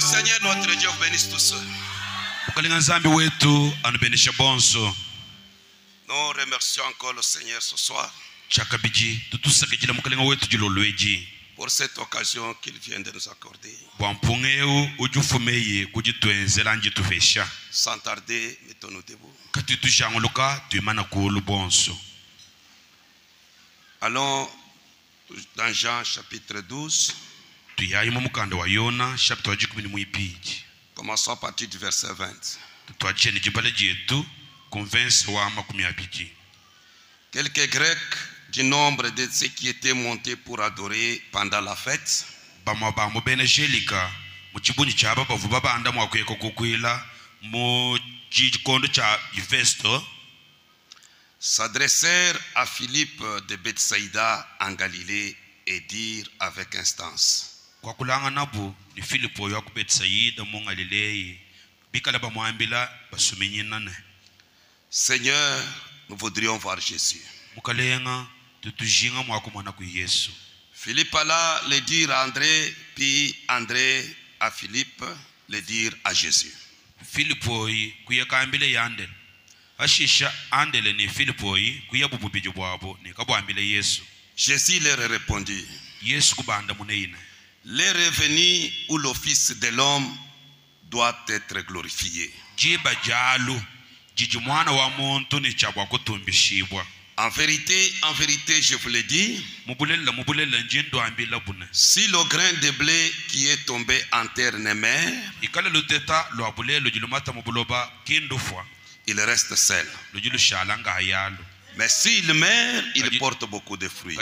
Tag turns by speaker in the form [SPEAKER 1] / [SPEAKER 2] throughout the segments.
[SPEAKER 1] Seigneur notre Dieu vous bénisse tous. Nous remercions encore le Seigneur ce soir pour cette occasion qu'il vient de nous accorder. Sans tarder, mettons-nous debout. Allons dans Jean chapitre 12. Commençons à partir du verset 20. Quelques Grecs du nombre de ceux qui étaient montés pour adorer pendant la fête s'adressèrent à Philippe de Bethsaïda en Galilée et dirent avec instance: Seigneur, nous voudrions voir Jésus. Philippe alla le dire à André, puis André à Philippe le dire à Jésus. Jésus leur répondit: l'heure est venue où le Fils de l'homme doit être glorifié. En vérité, je vous le dis, si le grain de blé qui est tombé en terre ne meurt, il reste seul. Mais s'il meurt, il porte beaucoup de fruits.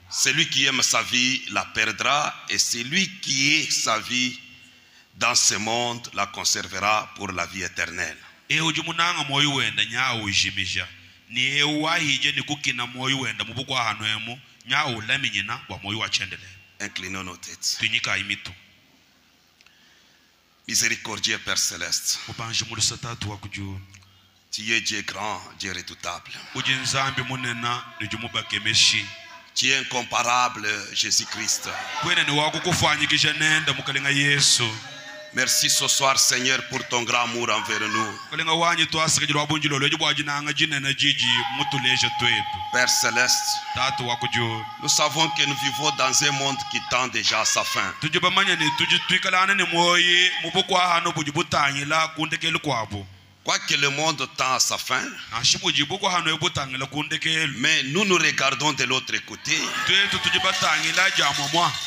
[SPEAKER 1] Celui qui aime sa vie la perdra, et celui qui est sa vie dans ce monde la conservera pour la vie éternelle. Inclinons nos têtes. Miséricordieux Père Céleste, tu es Dieu grand, Dieu redoutable. Tu es incomparable, Jésus-Christ. Merci ce soir, Seigneur, pour ton grand amour envers nous. Père Céleste, nous savons que nous vivons dans un monde qui tend déjà à sa fin. Quoique le monde tend à sa fin, mais nous nous regardons de l'autre côté.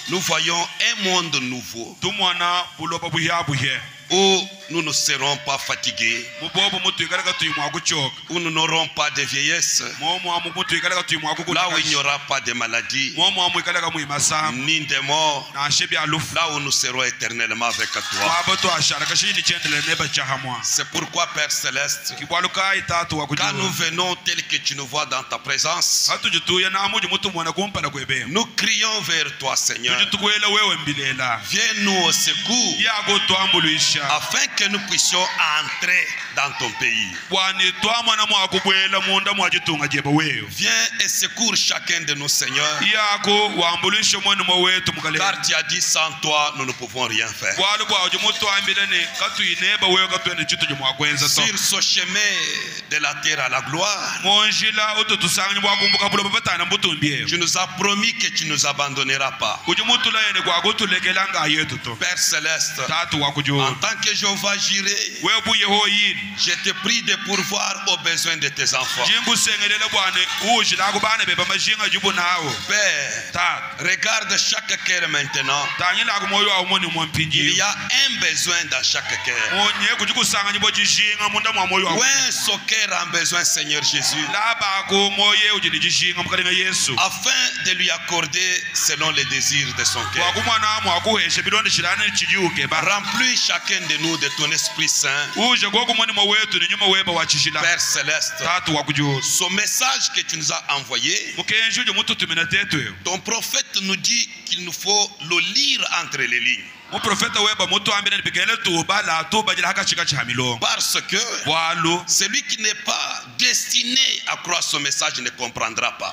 [SPEAKER 1] Nous voyons un monde nouveau où nous ne serons pas fatigués, où nous n'aurons pas de vieillesse, là où il n'y aura pas de maladie, ni de mort, là où nous serons éternellement avec toi. C'est pourquoi, Père Céleste, quand nous venons tel que tu nous vois dans ta présence, nous crions vers toi, Seigneur. Viens-nous au secours, afin que nous puissions entrer dans ton pays. Viens et secours chacun de nous, Seigneur, car tu as dit sans toi nous ne pouvons rien faire. Sur ce chemin de la terre à la gloire, tu nous as promis que tu ne nous abandonneras pas. Père Céleste, en tant que Jéhovah Jireh, je te prie de pourvoir aux besoins de tes enfants. Père, regarde chaque cœur maintenant. Il y a un besoin dans chaque cœur. Où est ce cœur en besoin, Seigneur Jésus, afin de lui accorder selon les désirs de son cœur. Remplis chacun de nous de ton Esprit Saint. Père Céleste, ce message que tu nous as envoyé, ton prophète nous dit qu'il nous faut le lire entre les lignes. Parce que celui qui n'est pas destiné à croire ce message ne comprendra pas.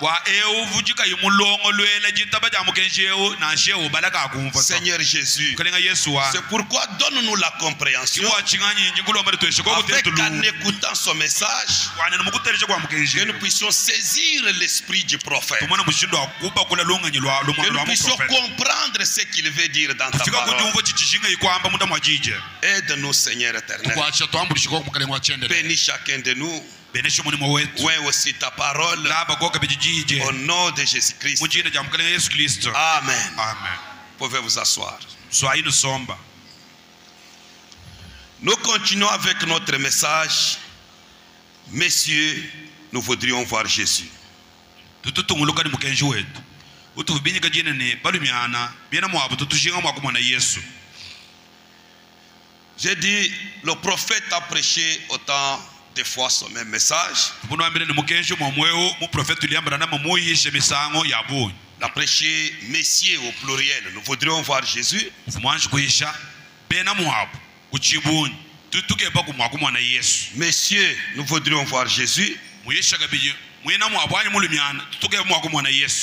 [SPEAKER 1] Seigneur Jésus, c'est pourquoi donne-nous la compréhension, avec en écoutant ce message, que nous puissions saisir l'esprit du prophète, que nous puissions comprendre ce qu'il veut dire dans ta parole. Aide-nous, Seigneur éternel. Bénis chacun de nous. Ouais, aussi ta parole. Au nom de Jésus-Christ. Amen. Vous pouvez vous asseoir. Nous continuons avec notre message. Messieurs, nous voudrions voir Jésus. J'ai dit, le prophète a prêché autant de fois ce même message. Il a prêché messieurs au pluriel. Nous voudrions voir Jésus. Messieurs, nous voudrions voir Jésus.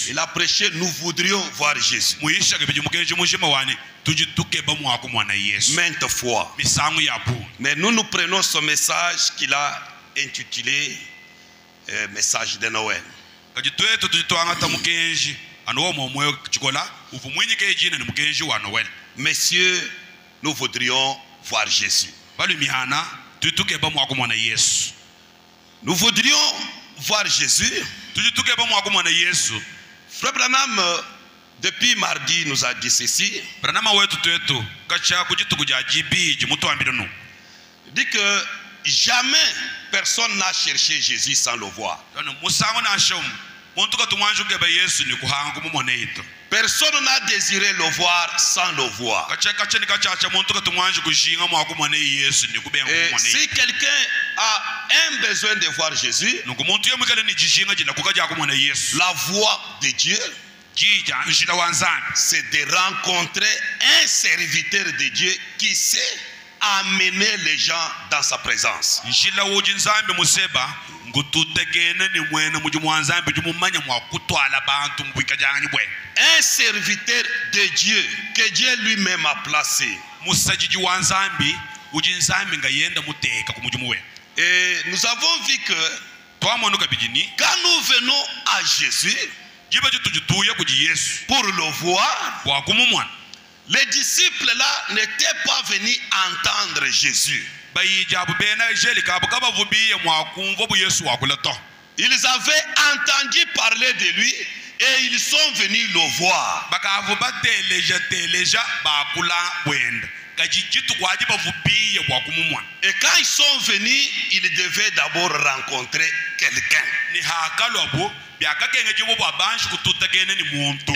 [SPEAKER 1] Il a prêché, nous voudrions voir Jésus. Maintes fois. Mais nous prenons ce message qu'il a intitulé Message de Noël. Messieurs, nous voudrions voir Jésus. Nous voudrions voir Jésus. Frère Branham, depuis mardi, nous a dit ceci. Il dit que jamais personne n'a cherché Jésus sans le voir. Personne n'a désiré le voir sans le voir. Et si quelqu'un a un besoin de voir Jésus, la voix de Dieu, c'est de rencontrer un serviteur de Dieu qui sait amener les gens dans sa présence. Un serviteur de Dieu que Dieu lui-même a placé. Et nous avons vu que quand nous venons à Jésus pour le voir, les disciples là n'étaient pas venus entendre Jésus. Ils avaient entendu parler de lui et ils sont venus le voir. Et quand ils sont venus, ils devaient d'abord rencontrer quelqu'un.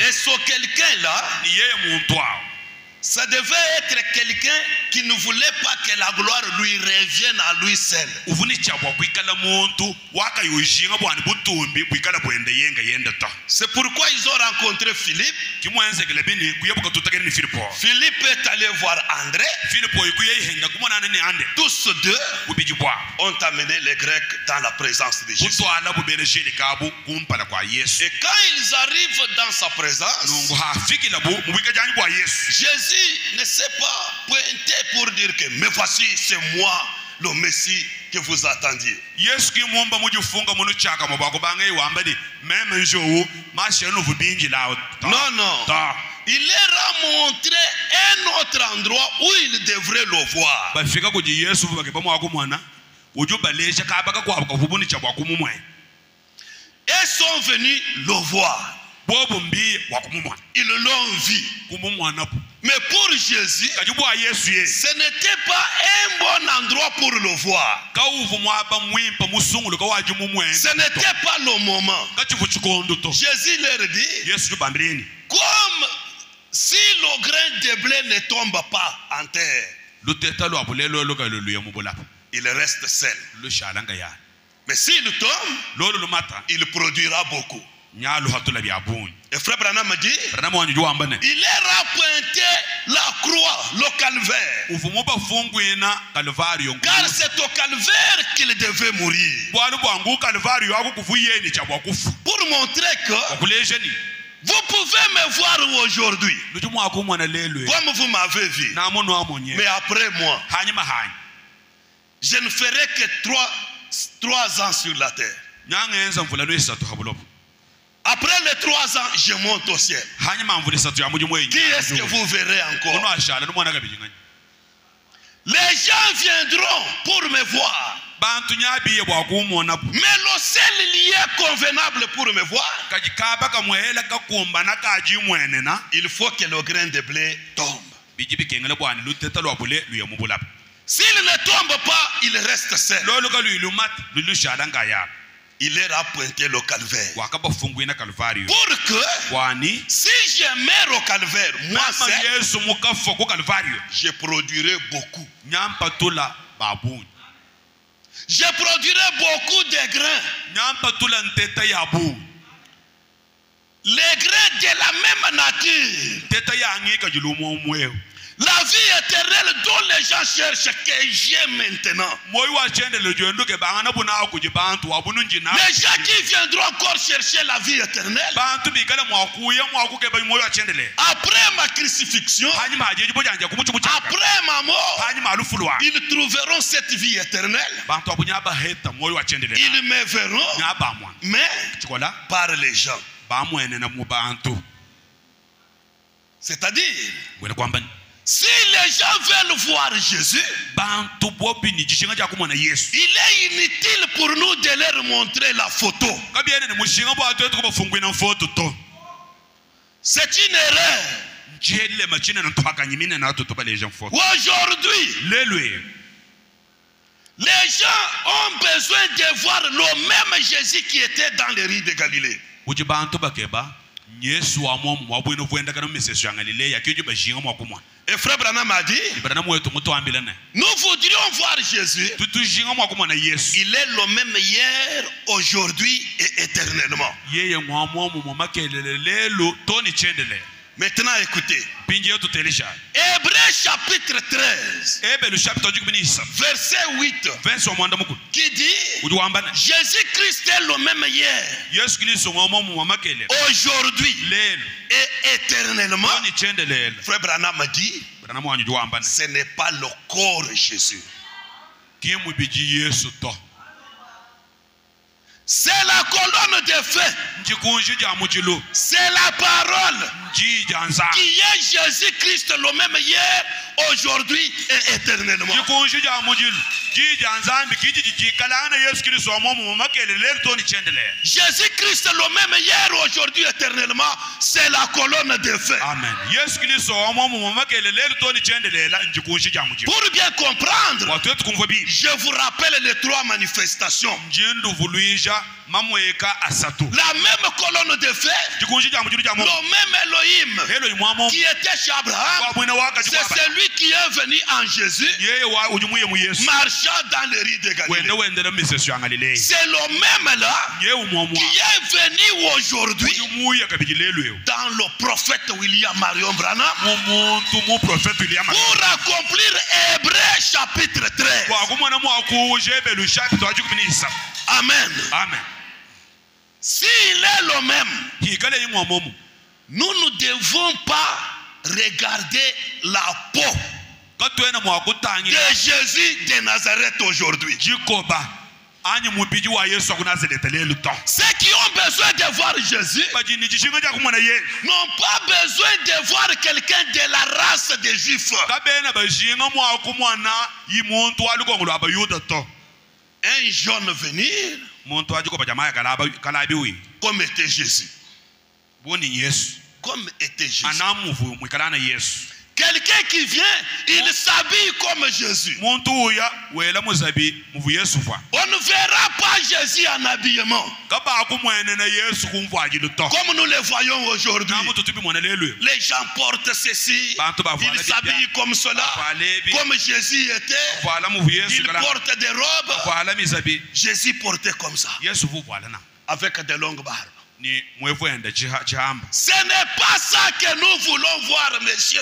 [SPEAKER 1] Et ce quelqu'un-là, ça devait être quelqu'un qui ne voulait pas que la gloire lui revienne à lui seul. C'est pourquoi ils ont rencontré Philippe. Philippe est allé voir André. Tous deux ont amené les Grecs dans la présence de Jésus. Et quand ils arrivent dans sa présence, Jésus ne s'est pas pointé pour dire que mais voici, c'est moi le Messie que vous attendiez. Non, non. Il leur a montré un autre endroit où il devrait le voir. Ils sont venus le voir. Ils l'ont vu. Mais pour Jésus, ce n'était pas un bon endroit pour le voir. Ce n'était pas le moment. Jésus leur dit, comme si le grain de blé ne tombe pas en terre, il reste seul. Mais s'il tombe, il produira beaucoup.
[SPEAKER 2] Et frère Branham dit, il est rappointé la croix, le calvaire. Car c'est au calvaire qu'il devait mourir. Pour montrer que vous pouvez me voir aujourd'hui comme vous m'avez vu. Mais après moi, je ne ferai que 3 ans sur la terre. Après les 3 ans, je monte au ciel. Qui est-ce que vous verrez encore? Les gens viendront pour me voir. Mais le seul lieu convenable pour me voir, il faut que le grain de blé tombe. S'il ne tombe pas, il reste seul. Il est rappointé le calvaire. Pour que si je meurs au calvaire, moi seul, je produirai beaucoup. Je produirai beaucoup de grains. Les grains de la même nature. La vie éternelle dont les gens cherchent que j'ai maintenant. Les gens qui viendront encore chercher la vie éternelle, après ma crucifixion, après ma mort, ils trouveront cette vie éternelle. Ils me verront, mais par les gens. C'est-à-dire, si les gens veulent voir Jésus, il est inutile pour nous de leur montrer la photo. C'est une erreur. Aujourd'hui, les gens ont besoin de voir le même Jésus qui était dans les rues de Galilée. Et frère Branham a dit, nous voudrions voir Jésus. Il est le même hier, aujourd'hui et éternellement. Maintenant écoutez, Hébreux chapitre 13, verset 8, qui dit, Jésus-Christ est le même hier, aujourd'hui et éternellement. Frère Branham dit, ce n'est pas le corps Jésus. C'est la colonne de feu. C'est la parole qui est Jésus-Christ le même hier, aujourd'hui et éternellement. Jésus-Christ le même hier, aujourd'hui et éternellement, c'est la colonne de feu.
[SPEAKER 1] Amen.
[SPEAKER 2] Pour bien comprendre, je vous rappelle les 3 manifestations. La même colonne de feu, le même Elohim qui était chez Abraham, c'est celui qui est venu en Jésus, marchant dans les rues de Galilée. C'est le même là qui est venu aujourd'hui dans le prophète William Marion Branham pour accomplir Hébreux chapitre 13. Amen.
[SPEAKER 1] Amen.
[SPEAKER 2] S'il est le même, nous ne devons pas regarder la peau de Jésus de Nazareth aujourd'hui. Ceux qui ont besoin de voir Jésus n'ont pas besoin de voir quelqu'un de la race des Juifs. Un jeune venir comme était Jésus. Comme était Jésus. Quelqu'un qui vient, il s'habille comme Jésus. On ne verra pas Jésus en habillement comme nous le voyons aujourd'hui. Les gens portent ceci, ils s'habillent comme cela, comme Jésus était. Ils portent des robes. Jésus portait comme ça, avec de longues barbes. Ce n'est pas ça que nous voulons voir, messieurs.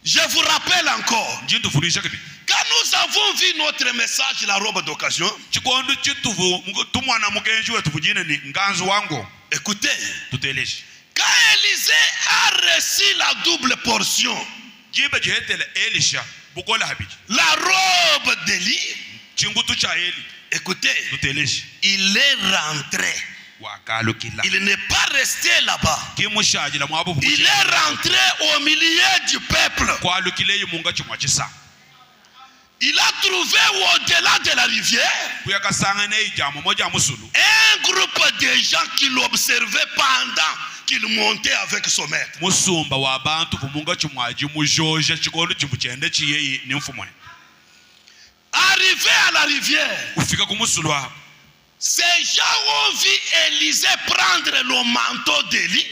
[SPEAKER 2] Je vous rappelle encore, quand nous avons vu notre message, la robe d'occasion, écoutez, quand Élisée a reçu la double portion, la robe d'Élie, écoutez, il est rentré. Il n'est pas resté là-bas. Il est rentré au milieu du peuple. Il a trouvé au-delà de la rivière un groupe de gens qui l'observaient pendant qu'il montait avec son maître. Arrivé à la rivière, ces gens ont vu Élisée prendre le manteau d'Élie.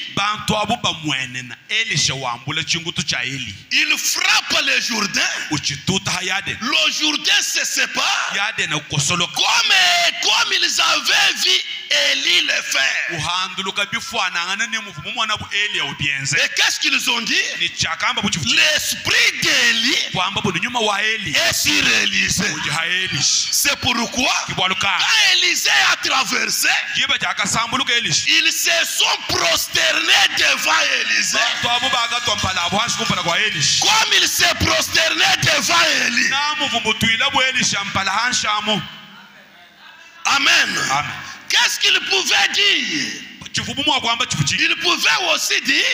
[SPEAKER 2] Il frappe le Jourdain. Le Jourdain se sépare. Comme ils avaient vu Élie le faire. Et qu'est-ce qu'ils ont dit? L'esprit d'Élie est sur Élisée. C'est pourquoi quand Élisée a traversé, ils se sont prosternés devant Élisée. Comme ils se prosternaient devant Élie. Amen. Qu'est-ce qu'il pouvait dire? Il pouvait aussi dire,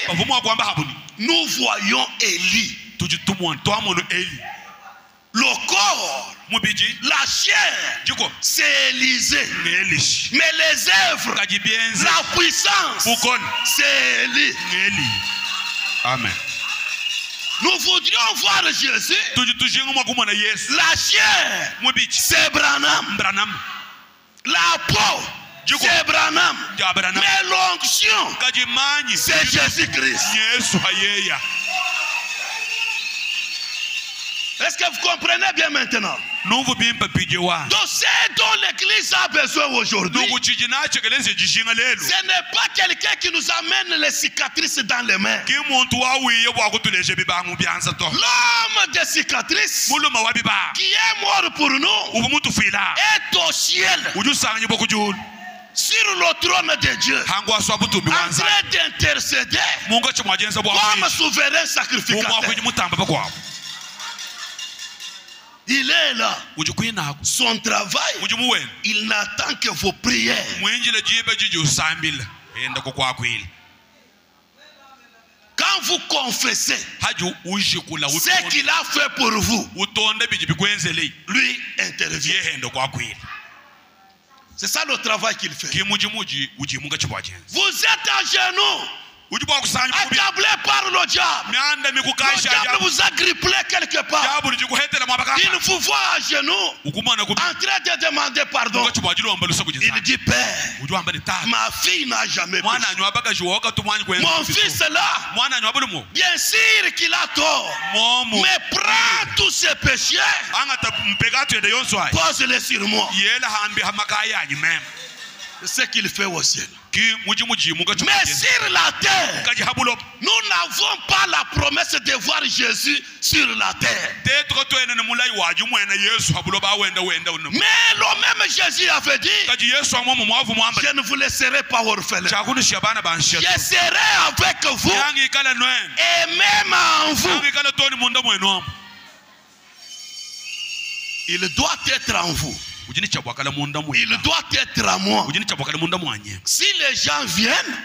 [SPEAKER 2] nous voyons Élie. Le corps, la chair, c'est Élisée. Mais les œuvres, la puissance, c'est Élie.
[SPEAKER 1] Amen.
[SPEAKER 2] Nous voudrions voir Jésus. La chair, c'est Branham. La peau, c'est Branham. Mais l'onction, c'est Jésus-Christ. Est-ce que vous comprenez bien maintenant? Donc c'est dont l'église a besoin aujourd'hui. Ce n'est pas quelqu'un qui nous amène les cicatrices dans les mains. L'homme des cicatrices qui est mort pour nous est au ciel, sur le trône de Dieu, en train d'intercéder comme souverain sacrificateur. Il est là. Son travail, il n'attend que vos prières. Quand vous confessez ce qu'il a fait pour vous, lui intervient. C'est ça le travail qu'il fait. Vous êtes à genoux, accablé par le diable. Le diable vous a grippé quelque part. Il vous voit à genoux en train de demander pardon. Il dit, Père, ma fille n'a jamais péché. Mon fils là, bien sûr qu'il a tort, mais prends tous ses péchés, pose-les sur moi. C'est ce qu'il fait au ciel. Mais sur la terre, nous n'avons pas la promesse de voir Jésus sur la terre. Mais le même Jésus avait dit, je ne vous laisserai pas orphelin. Je serai avec vous et même en vous. Il doit être en vous. Il doit être à moi. Si les gens viennent,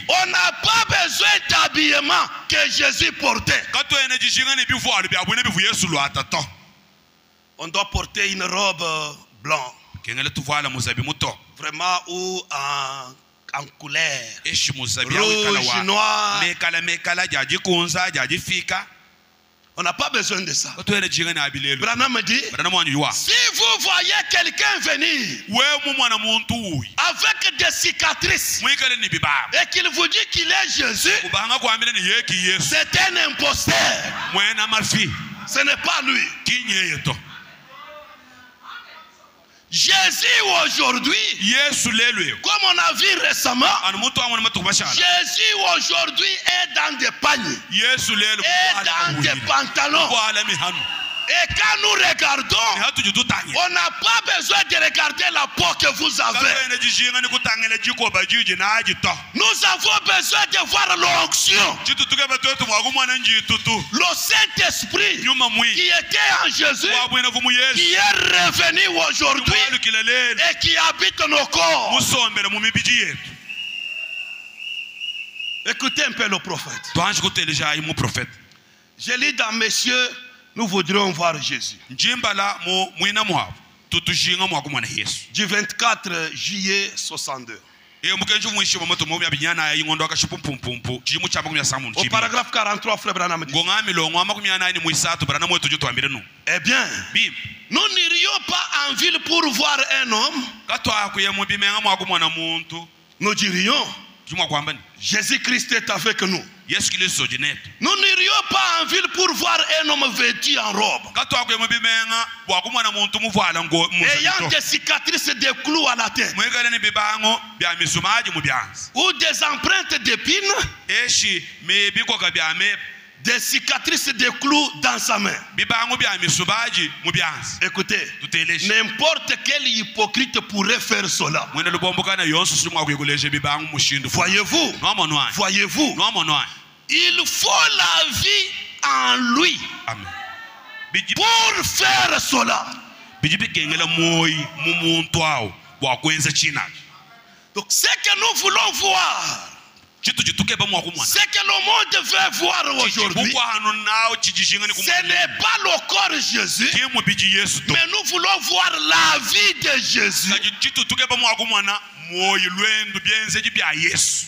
[SPEAKER 2] on n'a pas besoin d'habillement que Jésus portait. On doit porter une robe blanche, vraiment, ou en couleur rouge, noir. On n'a pas besoin de ça. Branham me dit, si vous voyez quelqu'un venir avec des cicatrices et qu'il vous dit qu'il est Jésus, c'est un imposteur. Ce n'est pas lui. Jésus aujourd'hui, comme on a vu récemment, Jésus aujourd'hui est dans des paniers, est dans des pantalons. Et quand nous regardons, on n'a pas besoin de regarder la peau que vous avez. Nous avons besoin de voir l'onction. Le Saint-Esprit qui était en Jésus, qui est revenu aujourd'hui et qui habite nos corps. Écoutez un peu le prophète. Je lis dans Messieurs, nous voudrions voir Jésus. Du 24 juillet 62. Au paragraphe 43, frère Branham dit. Eh bien, nous n'irions pas en ville pour voir un homme. Nous dirions, Jésus-Christ est avec nous. Nous n'irions pas en ville pour voir un homme vêtu en robe, ayant des cicatrices de clous à la tête, ou des empreintes d'épines, des cicatrices de clous dans sa main. Écoutez, n'importe quel hypocrite pourrait faire cela. Voyez-vous, il faut la vie en lui pour faire cela. Donc ce que nous voulons voir, ce que le monde veut voir aujourd'hui, ce n'est pas le corps de Jésus, mais nous voulons voir la vie de Jésus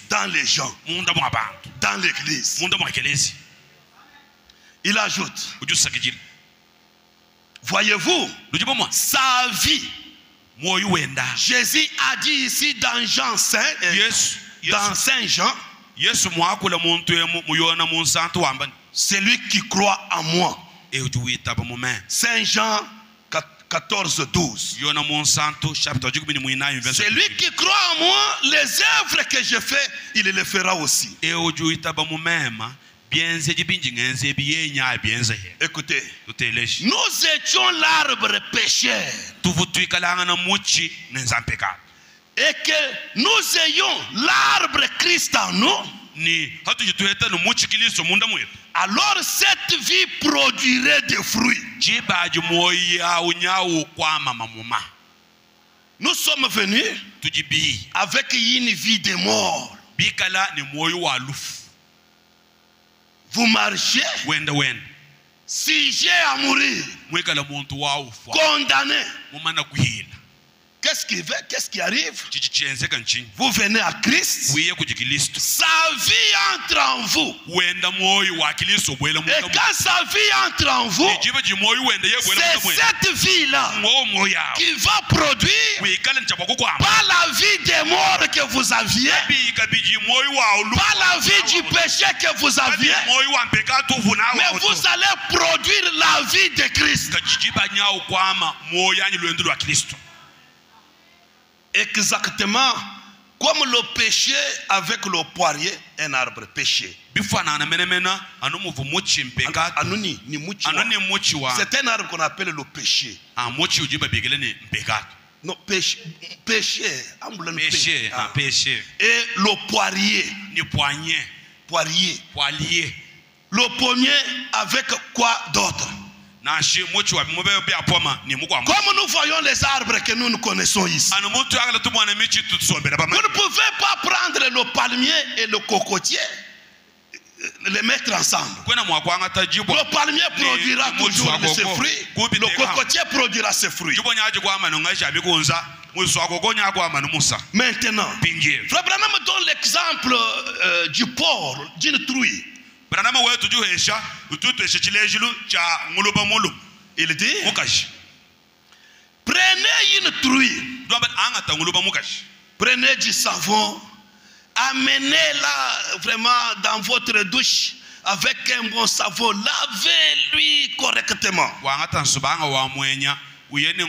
[SPEAKER 2] dans les gens, dans l'église. Il ajoute, voyez-vous, sa vie. Jésus a dit ici dans Jean 5, dans Saint Jean, celui qui croit en moi. Saint Jean 14, 12. Celui qui croit en moi, les œuvres que je fais, il les fera aussi. Écoutez, nous étions l'arbre pécheur, et que nous ayons l'arbre Christ en nous, alors cette vie produirait des fruits. Nous sommes venus avec une vie de mort. Vous marchez, sujet à mourir, condamné. Qu'est-ce qui arrive? Vous venez à Christ, sa vie entre en vous. Et quand sa vie entre en vous, c'est cette vie-là qui va produire, pas la vie des morts que vous aviez, pas la vie du péché que vous aviez, mais vous allez produire la vie de Christ. Exactement comme le péché avec le poirier, un arbre péché. C'est un arbre qu'on appelle le péché. Non, péché. Et le poirier. Le pommier avec quoi d'autre? Comme nous voyons les arbres que nous connaissons ici, vous ne pouvez pas prendre le palmier et le cocotier, les mettre ensemble. Le palmier produira toujours ses fruits, le cocotier produira ses fruits. Maintenant, Frère Branham donne l'exemple du porc, d'une truie. Il dit, prenez une truie, prenez du savon, amenez-la vraiment dans votre douche avec un bon savon, lavez-lui correctement. il
[SPEAKER 3] peut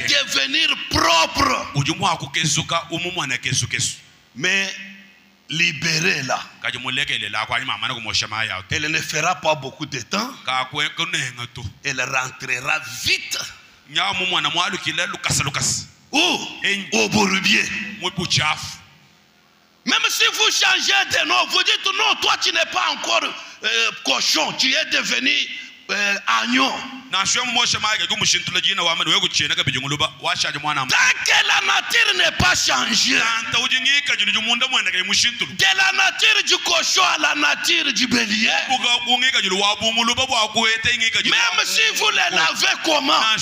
[SPEAKER 3] devenir propre. Mais libérée là, elle ne fera pas beaucoup de temps. Elle rentrera vite. Où? Au bourbier. Même si vous changez de nom, vous dites non, toi tu n'es pas encore cochon, tu es devenu agneau. Tant que la nature n'est pas changée, de la nature du cochon à la nature du bélier, même si vous le lavez comment, même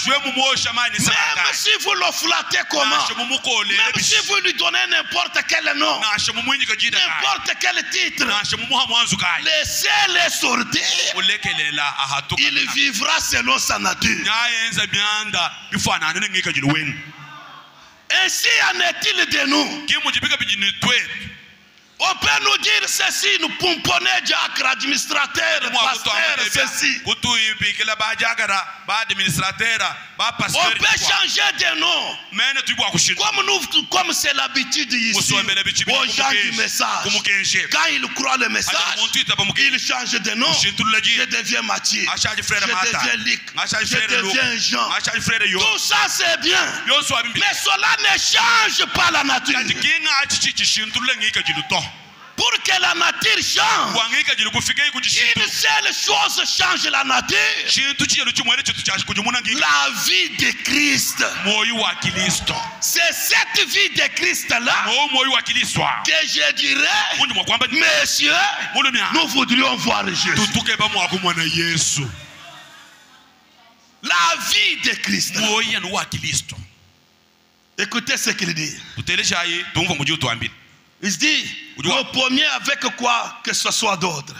[SPEAKER 3] si vous le flattez comment, même si vous lui donnez n'importe quel nom, n'importe quel titre, laissez-le sortir, il vivra selon sa nature. Ainsi en est-il de nous. On peut nous dire ceci, nous pomponner diacre, administrateur, pasteur, ceci. On peut changer de nom. Comme c'est l'habitude ici, aux gens du message. Quand ils croient le message, ils changent de nom. Je deviens Matthieu, je deviens Luc, je deviens Jean. Tout ça c'est bien. Mais cela ne change pas la nature. Pour que la nature change, une seule chose change la nature: la vie de Christ. C'est cette vie de Christ-là que je dirais, messieurs, nous voudrions voir Jésus. La vie de Christ. Écoutez ce qu'il dit. Il dit, le premier avec quoi que ce soit d'autre.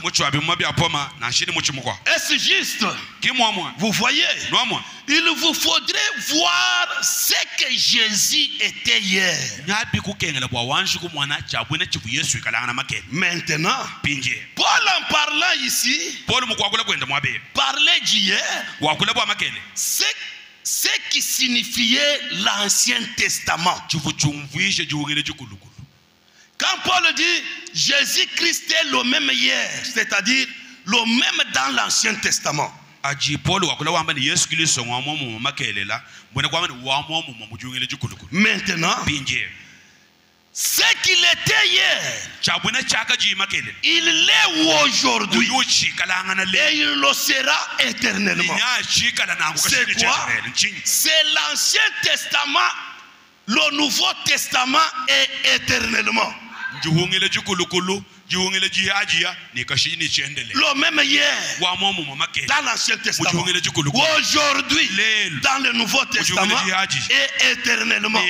[SPEAKER 3] Est-ce juste? Vous voyez, il vous faudrait voir ce que Jésus était hier. Maintenant, Paul en parlant ici, parlait d'hier, ce qui signifiait l'Ancien Testament. Quand Paul dit Jésus-Christ est le même hier, c'est-à-dire le même dans l'Ancien Testament. Maintenant, ce qu'il était hier, il l'est aujourd'hui et il le sera éternellement. C'est quoi? C'est l'Ancien Testament, le Nouveau Testament est éternellement. Le même hier dans l'Ancien Testament, aujourd'hui dans le Nouveau Testament et éternellement.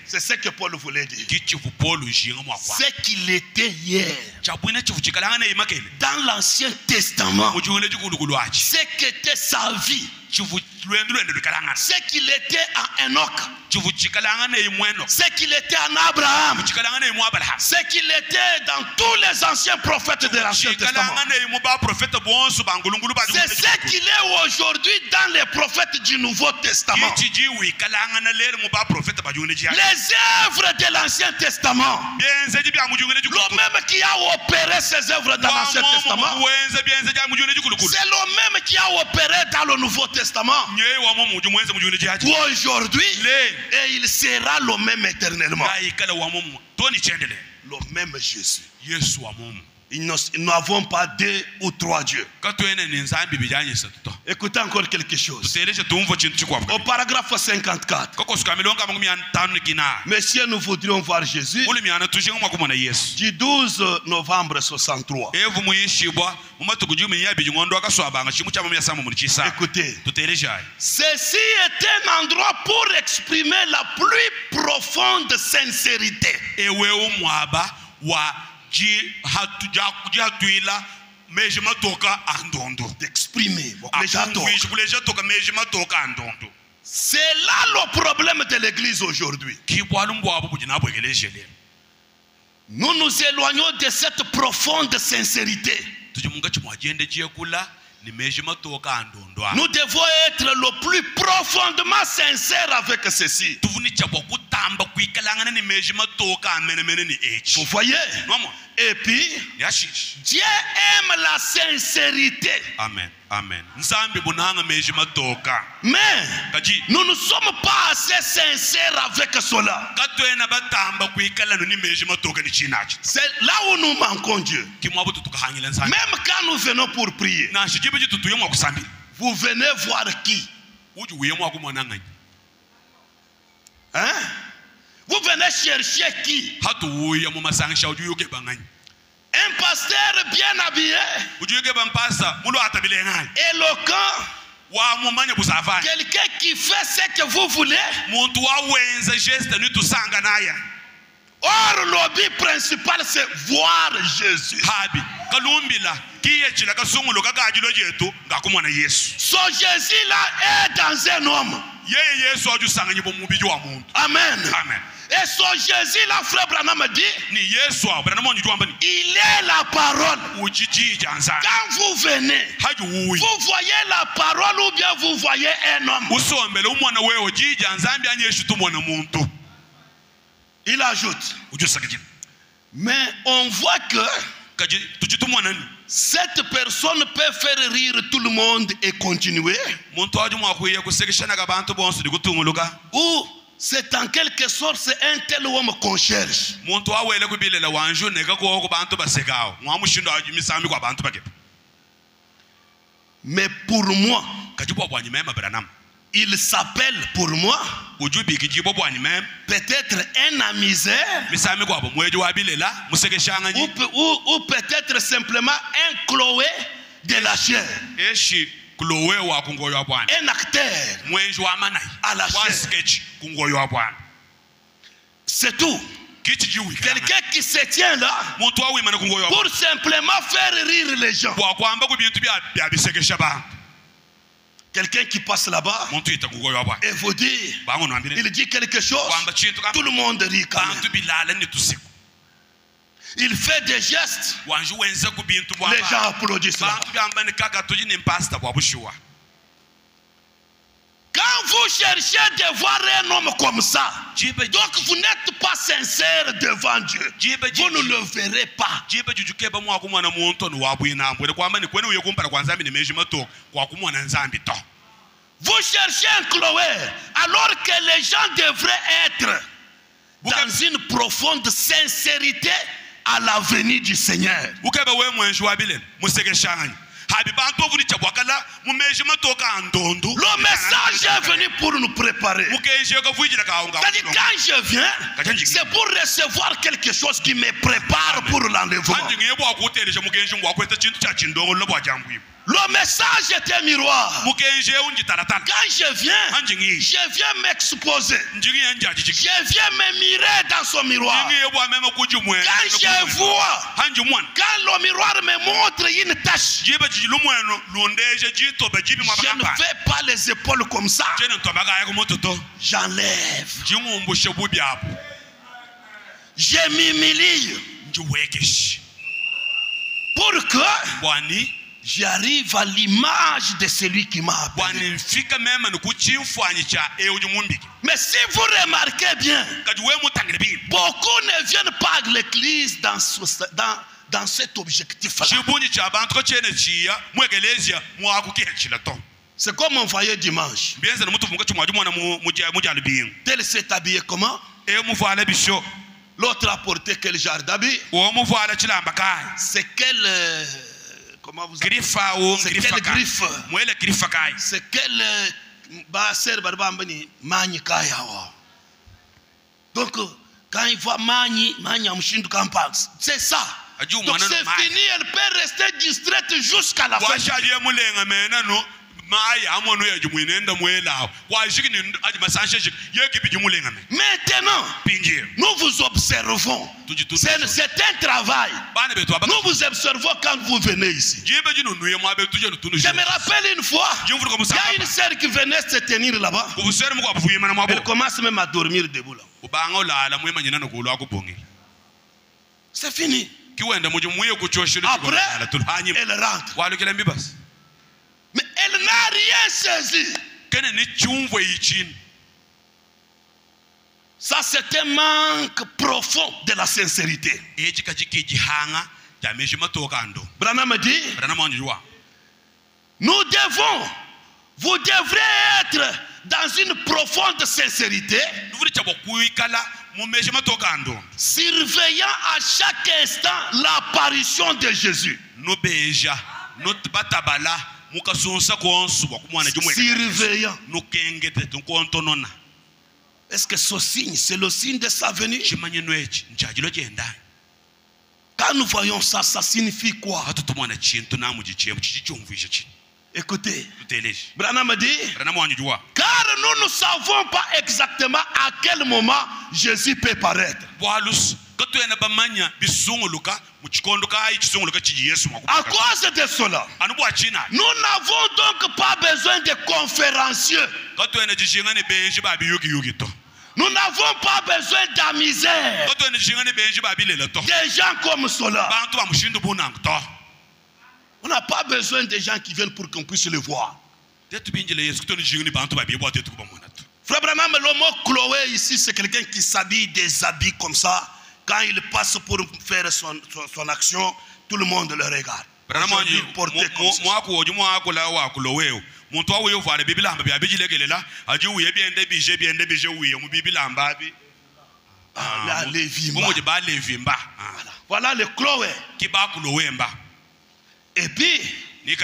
[SPEAKER 3] C'est ce que Paul voulait dire. Ce qu'il était hier dans l'Ancien Testament, ce qu'était sa vie, ce qu'il était en Enoch, ce qu'il était en Abraham, ce qu'il était dans tous les anciens prophètes de l'Ancien Testament. C'est ce qu'il est aujourd'hui dans les prophètes du Nouveau Testament. Les œuvres de l'Ancien Testament, le même qui a opéré ces œuvres dans l'Ancien Testament, c'est le même qui a opéré dans le Nouveau Testament aujourd'hui, et il sera le même éternellement. Le même Jésus. Nous n'avons pas deux ou trois dieux. Écoutez encore quelque chose. Au paragraphe 54. Messieurs, nous voudrions voir Jésus du 12 novembre 63. Écoutez, ceci est un endroit pour exprimer la plus profonde sincérité. D'exprimer. C'est là le problème de l'église aujourd'hui. Nous nous éloignons de cette profonde sincérité.
[SPEAKER 2] Nous devons être le plus profondément sincères avec ceci. Vous voyez? Et puis, Dieu aime la sincérité.
[SPEAKER 3] Amen. Amen.
[SPEAKER 2] Mais nous ne sommes pas assez sincères avec cela. C'est là où nous manquons Dieu. Même quand nous venons pour prier, vous venez voir qui? Hein? Vous venez chercher qui? Un pasteur bien habillé, éloquent, quelqu'un qui fait ce que vous voulez. Or, le but principal, c'est voir Jésus. So Jésus-là est dans un homme. Amen. Amen. Et son Jésus-là, frère Branham dit, il est la parole. Quand vous venez, vous voyez la parole ou bien vous voyez un homme. Il ajoute, mais on voit que cette personne peut faire rire tout le monde et continuer. Ou c'est en quelque sorte c'est un tel homme qu'on cherche. Mais pour moi, il s'appelle pour moi peut-être un amuseur ou peut-être simplement un Chloé de la chair. Un acteur à la chair. C'est tout. Quelqu'un qui se tient là pour simplement faire rire les gens. Quelqu'un qui passe là-bas et vous dit, il dit quelque chose, tout le monde rit quand même. Il fait des gestes, les gens applaudissent. Quand vous cherchez de voir un homme comme ça, donc vous n'êtes pas sincère devant Dieu. Vous ne le verrez pas. Vous cherchez un Chloé alors que les gens devraient être dans une profonde sincérité à la venue du Seigneur. Le message est venu pour nous préparer. C'est-à-dire quand je viens, c'est pour recevoir quelque chose qui me prépare pour l'enlèvement. Le message est un miroir. Quand je viens m'exposer. Je viens me mirer dans son miroir. Quand je vois, quand le miroir me montre une tache, je ne fais pas les épaules comme ça. J'enlève. Je m'humilie. Pour que j'arrive à l'image de celui qui m'a appelé. Mais si vous remarquez bien, beaucoup ne viennent pas à l'église dans cet objectif-là. C'est comme on voyait dimanche. Tel s'est habillé comment? L'autre a porté quel genre d'habit? C'est quel... Comment vous appelez? C'est quelle griffe? C'est quelle donc quand il voit c'est ça. Donc c'est fini, elle peut rester distraite jusqu'à la fin. Maintenant, nous vous observons. C'est un travail. Nous vous observons quand vous venez ici. Je me rappelle une fois, il y a une sœur qui venait se tenir là-bas. Elle commence même à dormir debout là. C'est fini. Après, elle rentre. Mais elle n'a rien saisi. Ça, c'est un manque profond de la sincérité. Branham dit, nous devons, vous devrez être dans une profonde sincérité, surveillant à chaque instant l'apparition de Jésus. Surveillant. Est-ce que ce signe, c'est le signe de sa venue? Quand nous voyons ça, ça signifie quoi? Écoutez, Branham dit, car nous ne savons pas exactement à quel moment Jésus peut paraître. À cause de cela, nous n'avons donc pas besoin de conférenciers. Nous n'avons pas besoin d'amisères. Des gens comme cela. On n'a pas besoin de gens qui viennent pour qu'on puisse le voir. Frère Branham, le mot Chloé ici, c'est quelqu'un qui s'habille des habits comme ça. Quand il passe pour faire son action, tout le monde le regarde. Voilà le Chloé. Et puis, il y a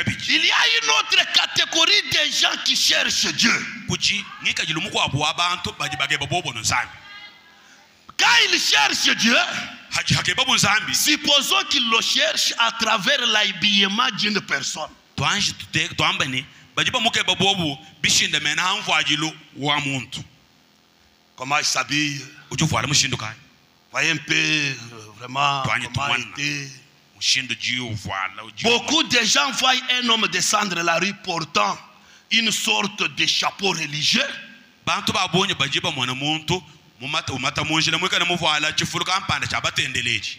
[SPEAKER 2] une autre catégorie de gens qui cherchent Dieu. Quand ils cherchent Dieu, supposons qu'ils le cherchent à travers l'habillement d'une personne. Comment il s'habille? Voyez un peu vraiment comment il était. Beaucoup de gens voient un homme descendre la rue portant une sorte de chapeau religieux.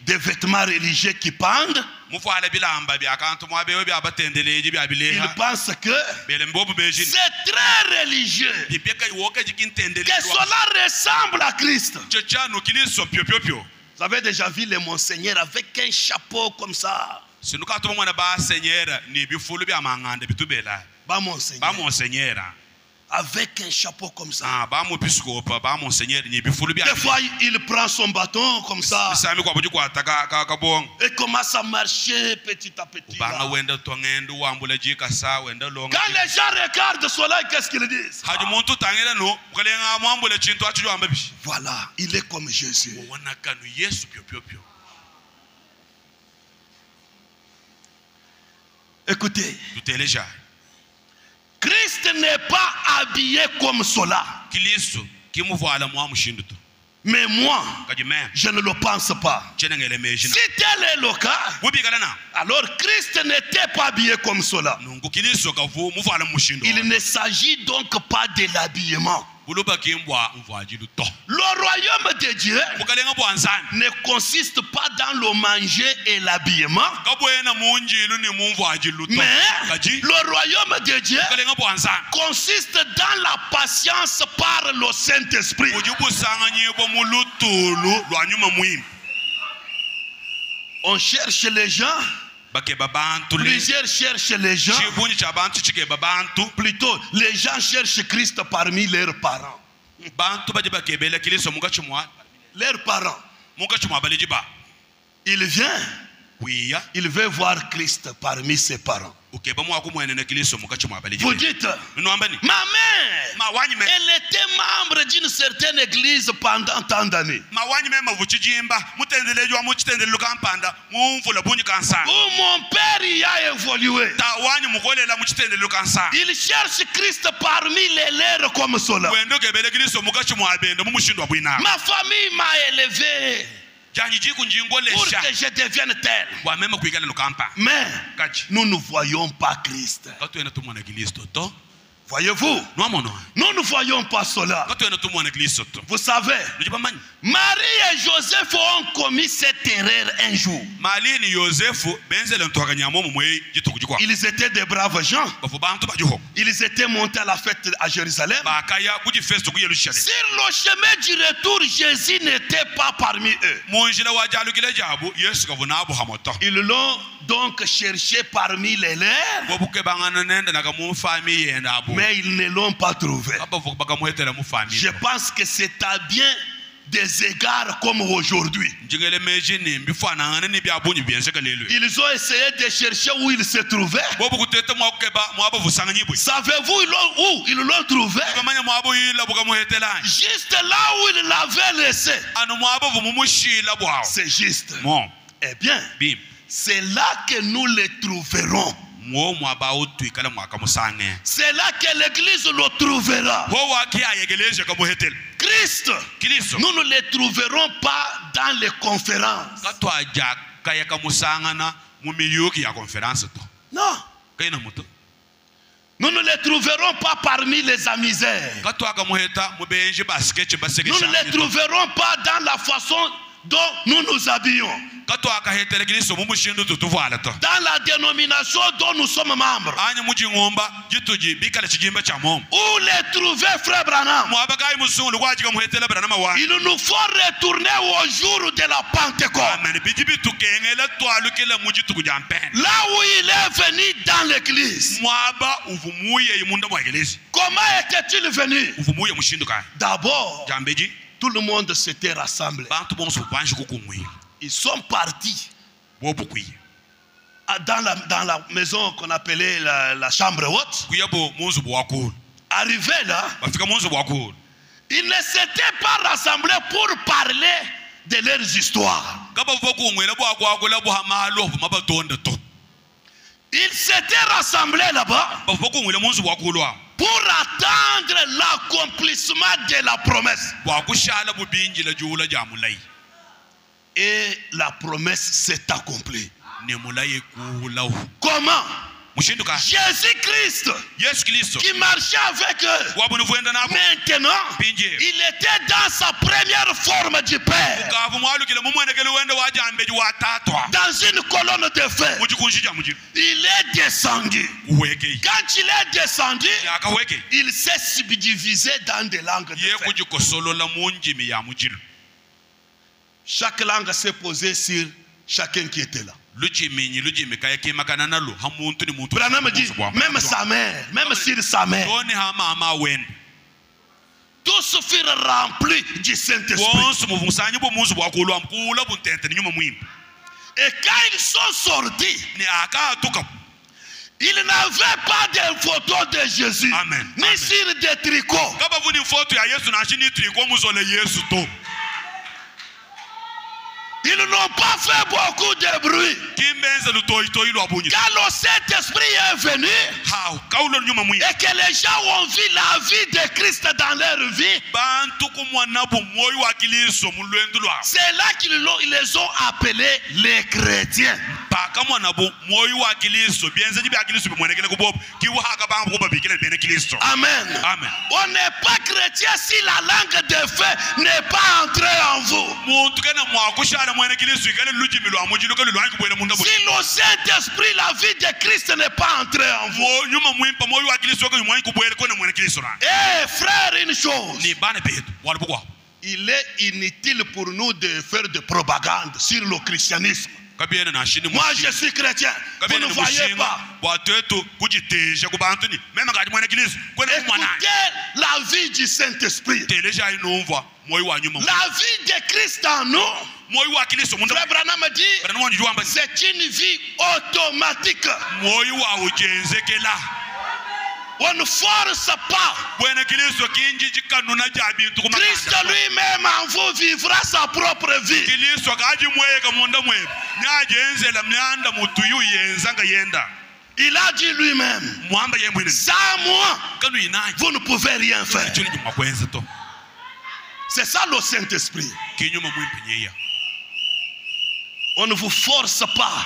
[SPEAKER 2] Des vêtements religieux qui pendent. Ils pensent que c'est très religieux, que cela ressemble à Christ. Vous avez déjà vu les monseigneurs avec un chapeau comme ça? Bah monseigneur. Avec un chapeau comme ça. Des fois, il prend son bâton comme ça et commence à marcher petit à petit. Quand les gens regardent cela, qu'est-ce qu'ils disent? Voilà, il est comme Jésus. Écoutez, Christ n'est pas habillé comme cela. Mais moi, je ne le pense pas. Si tel est le cas, alors Christ n'était pas habillé comme cela. Il ne s'agit donc pas de l'habillement. Le royaume de Dieu ne consiste pas dans le manger et l'habillement, mais le royaume de Dieu consiste dans la patience par le Saint-Esprit. On cherche les gens. Plusieurs cherchent les gens. Plutôt, les gens cherchent Christ parmi leurs parents. Leurs parents. Il vient. Il veut voir Christ parmi ses parents. Vous dites, ma mère, elle était membre d'une certaine église pendant tant d'années. Ou mon père y a évolué. Il cherche Christ parmi les leurs comme cela. Ma famille m'a élevé pour que je devienne tel. Mais nous ne voyons pas Christ. Voyez-vous, nous ne voyons pas cela. Vous savez, Marie et Joseph ont commis cette erreur un jour. Ils étaient des braves gens. Ils étaient montés à la fête à Jérusalem. Sur le chemin du retour, Jésus n'était pas parmi eux. Ils l'ont donc cherché parmi les leurs, mais ils ne l'ont pas trouvé. Je pense que c'est à bien des égards comme aujourd'hui. Ils ont essayé de chercher où il se trouvait. Savez-vous où ils l'ont trouvé? Juste là où il l'avait laissé. C'est juste. Eh bien, c'est là que nous le trouverons. C'est là que l'église le trouvera. Christ, nous ne le trouverons pas dans les conférences. Non. Nous ne le trouverons pas parmi les amisères. Nous ne le trouverons pas dans la façon dont nous nous habillons. Dans la dénomination dont nous sommes membres. Où les trouver, frère Branham? Il nous faut retourner au jour de la Pentecôte. Là où il est venu dans l'église. Comment était-il venu? D'abord, tout le monde s'était rassemblé. Ils sont partis dans la maison qu'on appelait la chambre haute. Arrivés là, ils ne s'étaient pas rassemblés pour parler de leurs histoires. Ils s'étaient rassemblés là-bas pour attendre l'accomplissement de la promesse. Et la promesse s'est accomplie. Comment? Jésus-Christ qui marchait avec eux. Maintenant, il était dans sa première forme du Père. Dans une colonne de feu. Il est descendu. Quand il est descendu, il s'est subdivisé dans des langues de feu. Chaque langue s'est posée sur chacun qui était là. Branham dit, même sa mère, même sur sa mère, tous furent remplis du Saint-Esprit. Et quand ils sont sortis, ils n'avaient pas de photo de Jésus, ni sur des tricots. Ils n'ont pas fait beaucoup de bruit. Quand le Saint-Esprit est venu et que les gens ont vu la vie de Christ dans leur vie, c'est là qu'ils les ont appelés les chrétiens. Amen. On n'est pas chrétien si la langue de feu n'est pas entrée en vous. Si le Saint-Esprit, la vie de Christ n'est pas entrée en vous. Eh frère, une chose. Il est inutile pour nous de faire de propagande sur le christianisme. Moi je suis chrétien. Vous ne voyez pas. Écoutez la vie du Saint-Esprit. La vie de Christ en nous. Frère Branham dit, c'est une vie automatique. On ne force pas. Christ lui-même en vous vivra sa propre vie. Il a dit lui-même, sans moi, vous ne pouvez rien faire. C'est ça le Saint-Esprit. On ne vous force pas.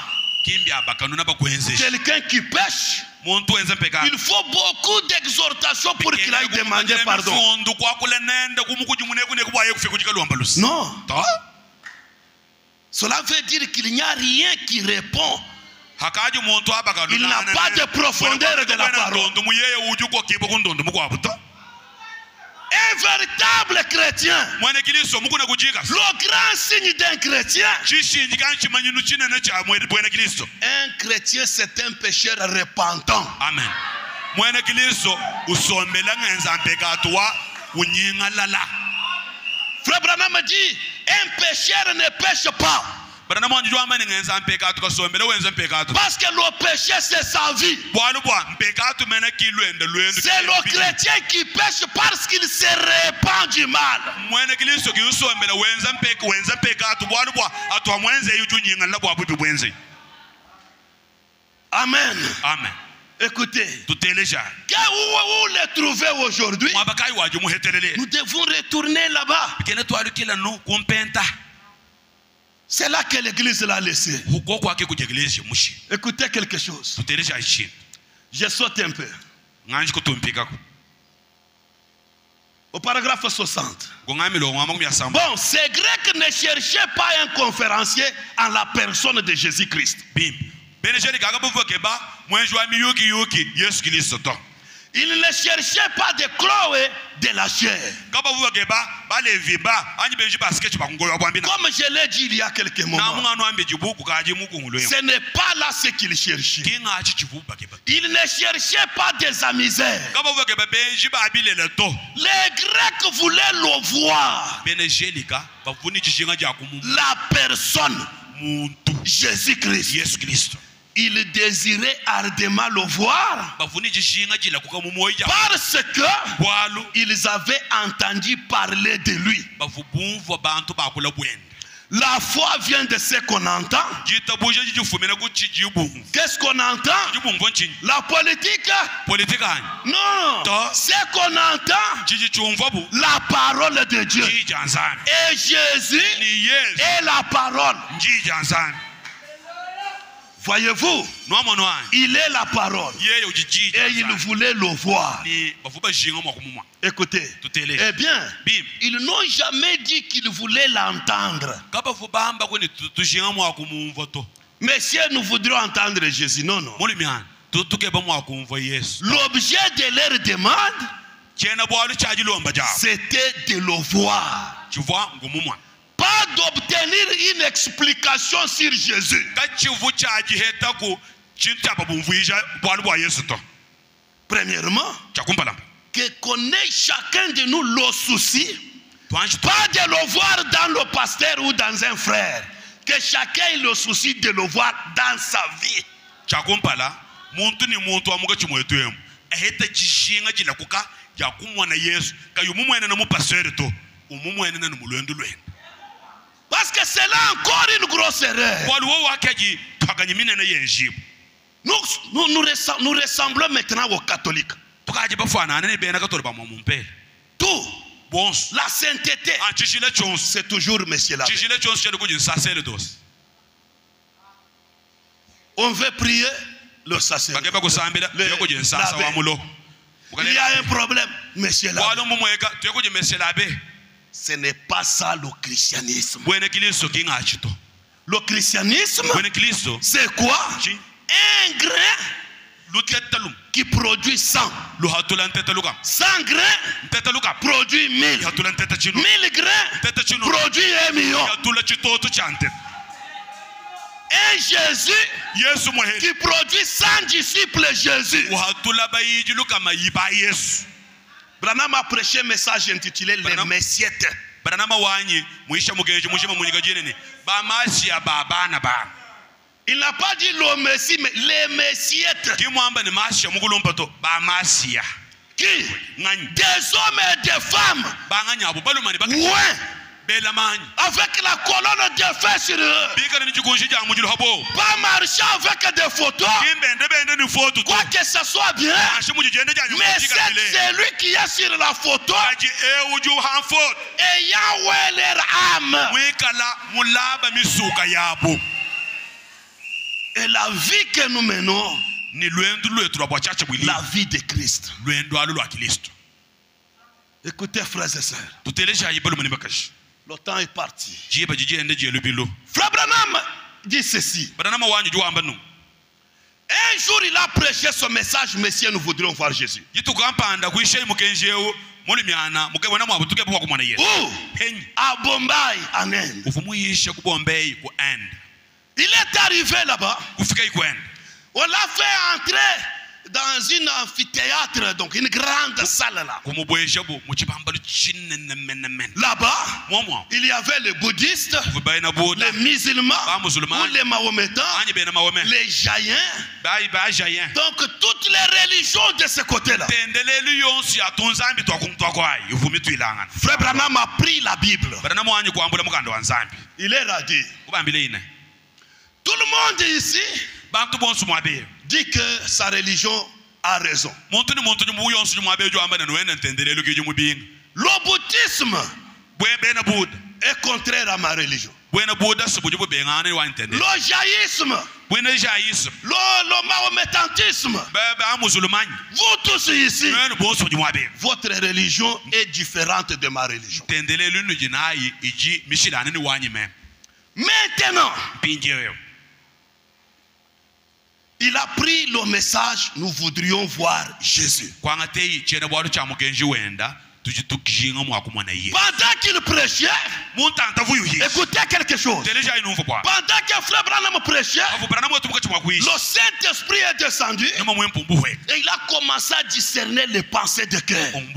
[SPEAKER 2] Quelqu'un qui pêche, Il faut beaucoup d'exhortation pour qu'il aille demander pardon. Non. Cela veut dire qu'il n'y a rien qui répond. Il n'a pas de profondeur de la parole. Un véritable chrétien, le grand signe d'un chrétien, un chrétien c'est un pécheur repentant.
[SPEAKER 3] Amen.
[SPEAKER 2] Frère Branham me dit, un pécheur ne pêche pas. Parce que le péché c'est sa vie. C'est le chrétien qui pêche parce qu'il se répand du mal. Amen.
[SPEAKER 3] Amen.
[SPEAKER 2] Écoutez, où le trouver aujourd'hui? Nous devons retourner là-bas. C'est là que l'église l'a laissé. Écoutez quelque chose. Je saute un peu. Au paragraphe 60. Bon, ces Grecs ne cherchaient pas un conférencier en la personne de Jésus-Christ. Il ne cherchait pas de Chloé de la chair. Comme je l'ai dit il y a quelques moments, ce n'est pas là ce qu'il cherchait. Il ne cherchait pas des amisères. Les Grecs voulaient le voir. La personne, Jésus-Christ. Il désirait ardemment le voir parce qu'ils avaient entendu parler de lui. La foi vient de ce qu'on entend. Qu'est-ce qu'on entend? La politique? Non. Ce qu'on entend, la parole de Dieu. Et Jésus est la parole. Voyez-vous, il est la parole et il voulait le voir. Écoutez, eh bien, ils n'ont jamais dit qu'ils voulaient l'entendre. Mais si nous voudrions entendre Jésus, non, non. L'objet de leur demande, c'était de le voir. Pas d'obtenir une explication sur Jésus. Premièrement, que connaît chacun de nous le souci, pas de le voir dans le pasteur ou dans un frère, que chacun ait le souci de le voir dans sa vie. Parce que c'est là encore une grosse erreur. Nous ressemblons maintenant aux catholiques. Tout, la sainteté, c'est toujours Monsieur l'abbé. On veut prier, le sacerdoce. Il y a un problème, Monsieur l'abbé. Ce n'est pas ça le christianisme. Le christianisme, c'est quoi? Un grain qui produit 100. 100 grains produit 1000. 1000 grains produit 1 million. Un Jésus qui produit 100 disciples Jésus. Branham a prêché un message intitulé Les Messiettes. Il n'a pas dit le Messie, mais les Messiettes. Qui? Des hommes et des femmes. Ouais. Avec la colonne de feu sur eux. Pas marcher avec des photos. Quoi que ce soit bien. Mais c'est celui qui est sur la photo. Et Yahweh leur âme. Et la vie que nous menons la vie de Christ. Écoutez, frères et sœurs. Le temps est parti. Frère Branham dit ceci. Un jour, il a prêché ce message, Messieurs, nous voudrions voir Jésus. Où? À Bombay, en Inde. Il est arrivé là-bas. On l'a fait entrer dans une amphithéâtre, donc une grande salle là. Là-bas, il y avait les bouddhistes, les musulmans, ou les mahométans, les jaïens. Donc toutes les religions de ce côté-là. Frère Branham a pris la Bible. Il est radé. Tout le monde ici dit que sa religion a raison. Le bouddhisme est contraire à ma religion. Le jaïsme, le mahométanisme, vous tous ici, votre religion est différente de ma religion. Maintenant, il a pris le message, nous voudrions voir Jésus. Pendant qu'il prêchait, écoutez quelque chose. Pendant que Frère Branham prêchait, le Saint-Esprit est descendu et il a commencé à discerner les pensées de cœur. Les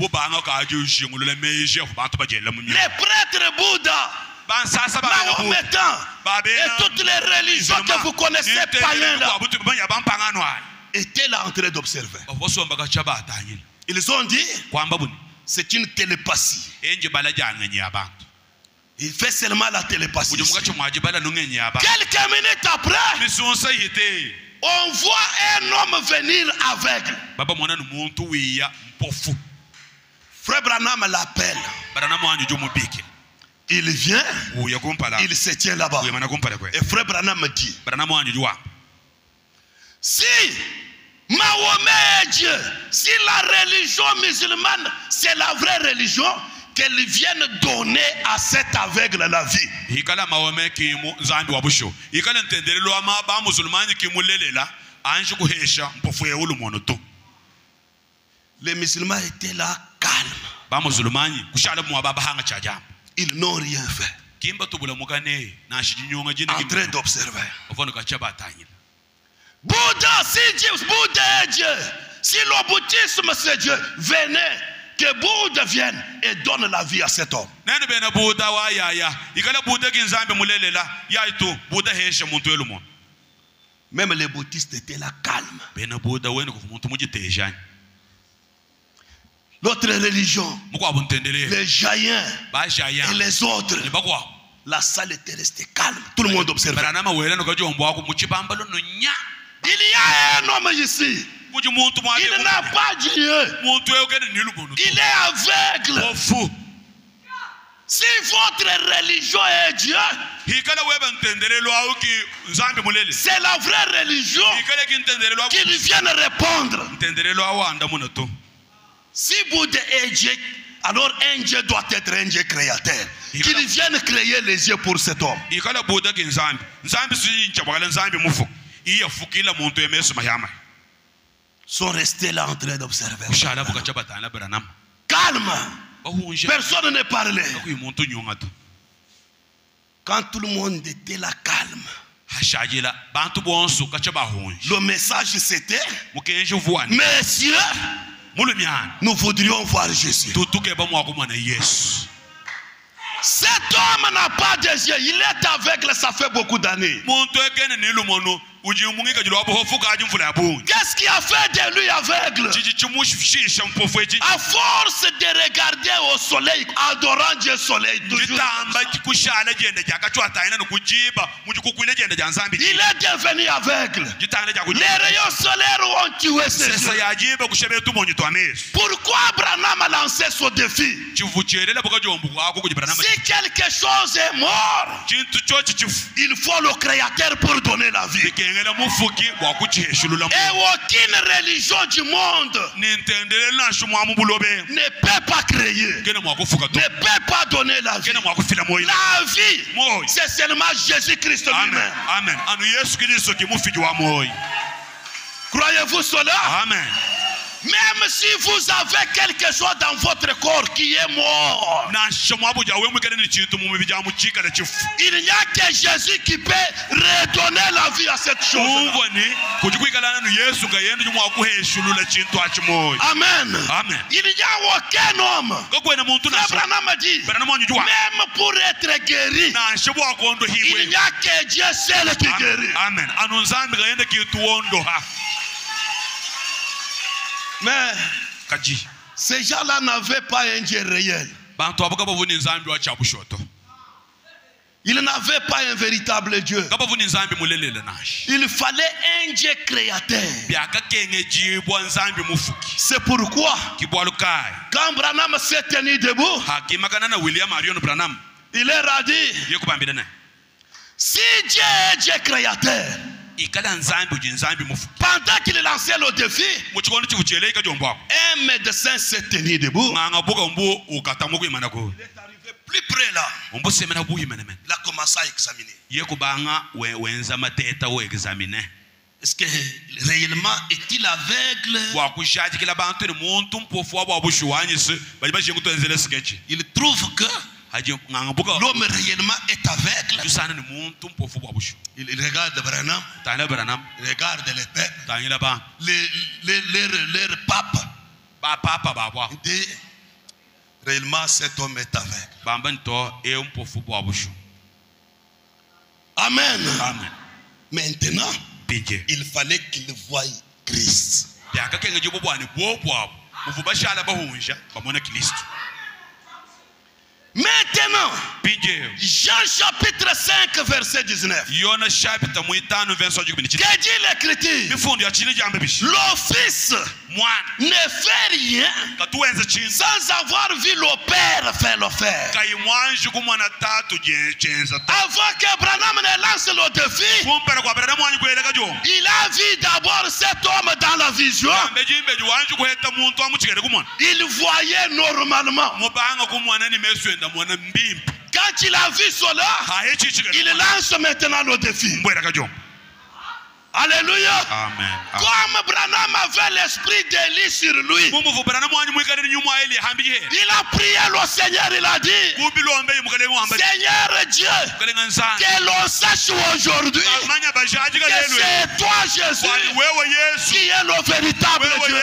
[SPEAKER 2] prêtres Bouddha, Mahométan et toutes les religions que vous connaissez païens là étaient là en train d'observer. Ils ont dit c'est une télépathie. Il fait seulement la télépathie. Quelques minutes après, on voit un homme venir aveugle. Frère Branham l'appelle. Il vient, il se tient là-bas. Et Frère Branham dit, si Mahomet est Dieu, si la religion musulmane c'est la vraie religion, qu'elle vienne donner à cet aveugle la vie. Les musulmans étaient là calmes. Ils n'ont rien fait. En train d'observer. Bouddha, si Bouddha est Dieu, si le bouddhisme c'est Dieu, venez, que Bouddha vienne et donne la vie à cet homme. Même les bouddhistes étaient là calmes. L'autre religion, les jaïens et les autres, la salle était restée calme. Tout le monde observait. Il y a un homme ici. Il n'a pas Dieu. Il est aveugle. Si votre religion est Dieu, c'est la vraie religion qu'il vienne répondre. Si Bouddha est Dieu, alors un Dieu doit être un Dieu créateur. Qu'il vienne créer les yeux pour cet homme. Sont restés là en train d'observer. Calme. Personne ne parlait. Quand tout le monde était là calme, le message c'était, messieurs, nous voudrions voir Jésus. Cet homme n'a pas de yeux, il est aveugle, ça fait beaucoup d'années. Qu'est-ce qui a fait de lui aveugle? À force de regarder au soleil, adorant Dieu soleil, toujours, il est devenu aveugle. Les rayons solaires ont tué ses yeux. Pourquoi Branham a lancé ce défi? Si quelque chose est mort, il faut le Créateur pour donner la vie. aucune religion du monde ne peut pas créer, ne peut pas donner la vie. La vie, c'est seulement Jésus-Christ lui-même.
[SPEAKER 3] Amen.
[SPEAKER 2] Croyez-vous cela?
[SPEAKER 3] Amen.
[SPEAKER 2] Même si vous avez quelque chose dans votre corps qui est mort, il n'y a que Jésus qui peut redonner la vie à cette chose. Amen. Il n'y a aucun homme. Abraham a dit, même pour être guéri, il n'y a que Dieu seul qui guérit.
[SPEAKER 3] Amen.
[SPEAKER 2] Mais ces gens-là n'avaient pas un Dieu réel. Ils n'avaient pas un véritable Dieu. Il fallait un Dieu créateur. C'est pourquoi quand Branham s'est tenu debout, il leur a dit, si Dieu est Dieu créateur, pendant qu'il lançait le défi, un médecin s'est tenu debout. Il est arrivé plus près là. Il a commencé à examiner. Est-ce que réellement est-il aveugle? Il trouve que l'homme réellement est aveugle. Il regarde Branham, il regarde les peuples, leur pape. Il dit, réellement cet homme est aveugle. Amen. Maintenant, il fallait qu'il voie Christ. Maintenant, Jean chapitre 5 verset 19. Que dit l'Écriture? Le Fils ne fait rien sans avoir vu le Père faire le faire. Avant que Branham ne lance le défi, il a vu d'abord cet homme dans la vision. Il voyait normalement. Quand il a vu cela, il lance maintenant le défi. Alléluia.
[SPEAKER 3] Amen.
[SPEAKER 2] Comme Branham avait l'esprit d'Élie sur lui, il a prié le Seigneur, il a dit, Seigneur Dieu, que l'on sache aujourd'hui que c'est toi Jésus qui est le véritable Dieu.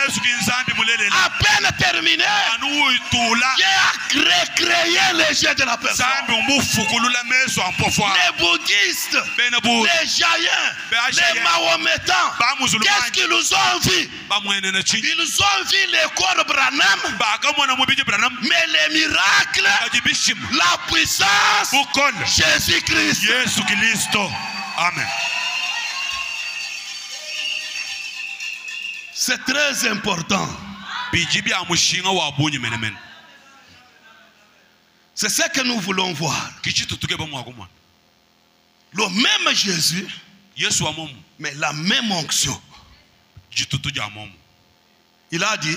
[SPEAKER 2] À peine terminé, Dieu a recréé les jeux de la personne. Les bouddhistes, les jaïens, les mahométans, qu'est-ce qu'ils nous ont vu? Ils ont vu les corps Branham, mais les miracles, la puissance, Jésus-Christ.
[SPEAKER 3] Amen.
[SPEAKER 2] C'est très important. C'est ce que nous voulons voir. Le même Jésus, mais la même onction. Il a dit,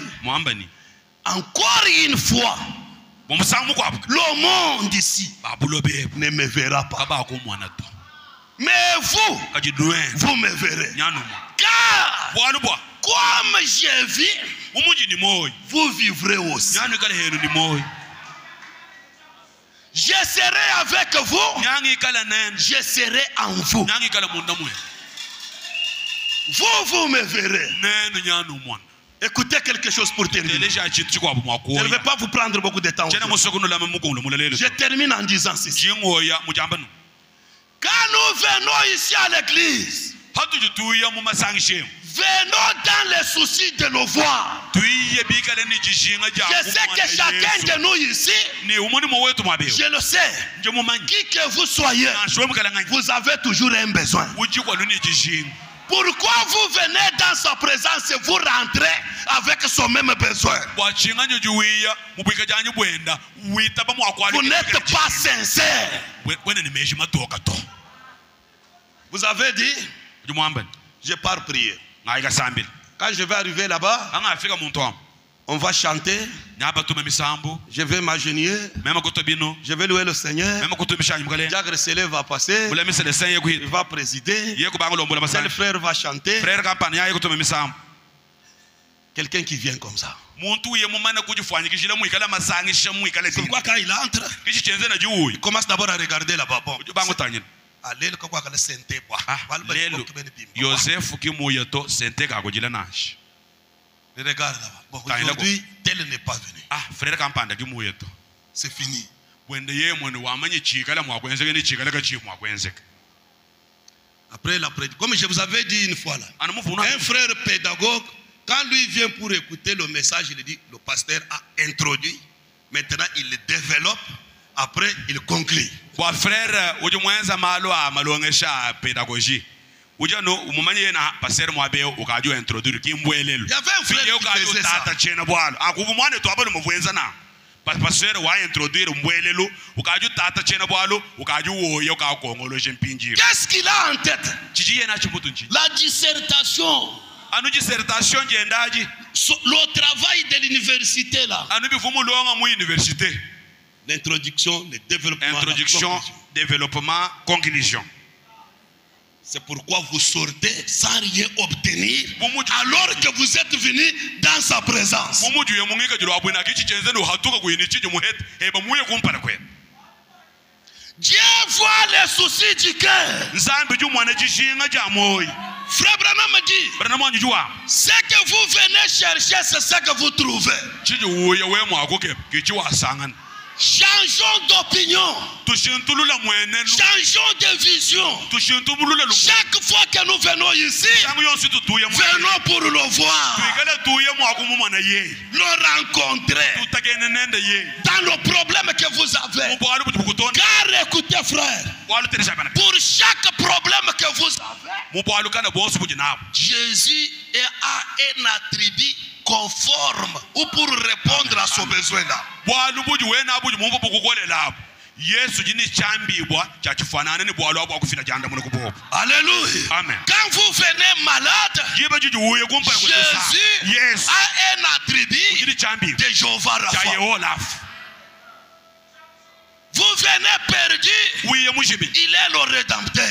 [SPEAKER 2] encore une fois, le monde ici ne me verra pas. Mais vous, vous me verrez. Car, comme j'ai vu, vous vivrez aussi. Je serai avec vous, je serai en vous. Vous me verrez. Écoutez quelque chose pour terminer. Je ne vais pas vous prendre beaucoup de temps. Je termine en disant ceci. Quand nous venons ici à l'église, venons dans les soucis de le voir. Je sais que chacun de nous ici, je le sais, qui que vous soyez, vous avez toujours un besoin. Pourquoi vous venez dans sa présence et vous rentrez avec son même besoin? Vous n'êtes pas sincère. Vous avez dit, Je pars prier. Quand je vais arriver là-bas, on va chanter. Je vais m'agenouiller. Je vais louer le Seigneur. Jacques Resselé va passer. Il va présider. Le frère va chanter. Quelqu'un qui vient comme ça. Pourquoi quand il entre, il commence d'abord à regarder là-bas.
[SPEAKER 3] Joseph Kimoyato sente kagojila nash.
[SPEAKER 2] Regarde là-bas. Bon, aujourd'hui, tel n'est pas venu.
[SPEAKER 3] Frère Kampanda Kimoyato.
[SPEAKER 2] C'est fini. Après la prédication, comme je vous avais dit une fois là, un frère pédagogue, quand lui vient pour écouter le message, il dit, le pasteur a introduit, maintenant il le développe, après il conclut.
[SPEAKER 3] Frère, pédagogie. Il y avait un frère qui faisait ça.
[SPEAKER 2] Qu'est-ce qu'il a en tête? La dissertation. Le travail de l'université là. L'introduction, le développement.
[SPEAKER 3] Introduction, développement, conclusion.
[SPEAKER 2] C'est pourquoi vous sortez sans rien obtenir alors que vous êtes venus dans sa présence. Dieu voit les soucis du cœur. Frère Branham me dit, ce que vous venez chercher, c'est ce que vous trouvez. Changeons d'opinion. Changeons de vision. Chaque fois que nous venons ici, venons pour le voir, le rencontrer dans le problème que vous avez. Car écoutez frère, pour chaque problème que vous avez, Jésus a un attribut conforme ou pour répondre à ce besoin-là. Alléluia.
[SPEAKER 3] Amen.
[SPEAKER 2] Quand vous venez malade, Jésus a un attribut de Jéhovah Rapha. Vous venez perdu, il est le rédempteur.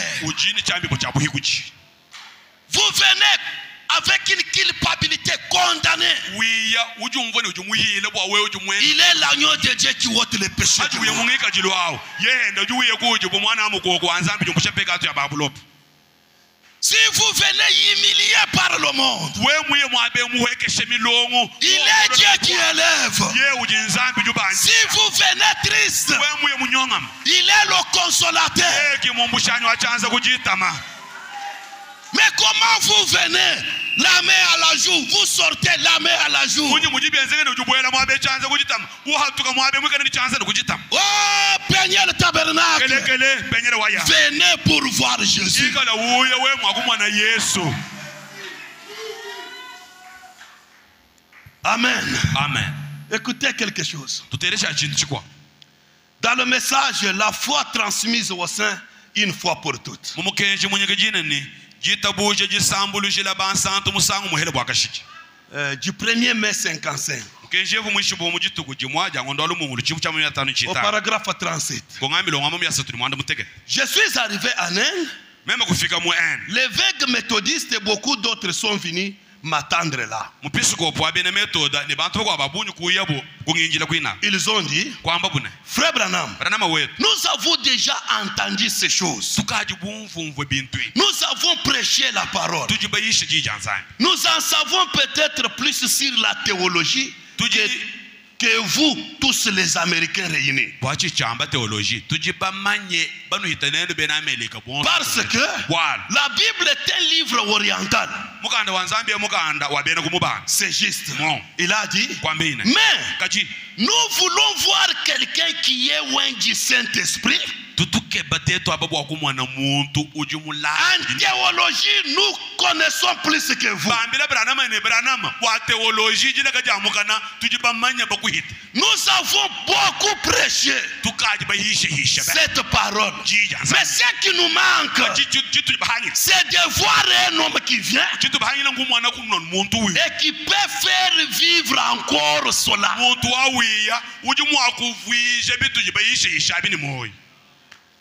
[SPEAKER 2] Vous venez avec une culpabilité condamnée, il est l'agneau de Dieu qui ôte les péchés du monde. Si vous venez humilié par le monde, il est Dieu qui élève. Si vous venez triste, il est le consolateur. Mais comment vous venez la main à la joue, vous sortez la main à la joue. Oh, peignez le tabernacle. Venez pour voir Jésus. Amen.
[SPEAKER 3] Amen.
[SPEAKER 2] Écoutez quelque chose. Dans le message, la foi transmise au sein une fois pour toutes. Du 1er mai 55 au paragraphe 37. Je suis arrivé en Inde. Les vagues méthodistes et beaucoup d'autres sont venus m'attendre là. Ils ont dit, Frère Branham, nous avons déjà entendu ces choses. Nous avons prêché la parole. Nous en savons peut-être plus sur la théologie que vous, tous les Américains réunis. Parce que la Bible est un livre oriental. C'est juste. Il a dit, mais nous voulons voir quelqu'un qui est loin du Saint-Esprit. En théologie, nous connaissons plus que vous. Nous avons beaucoup prêché cette parole. Mais ce qui nous manque, c'est de voir un homme qui vient et qui peut faire vivre encore cela.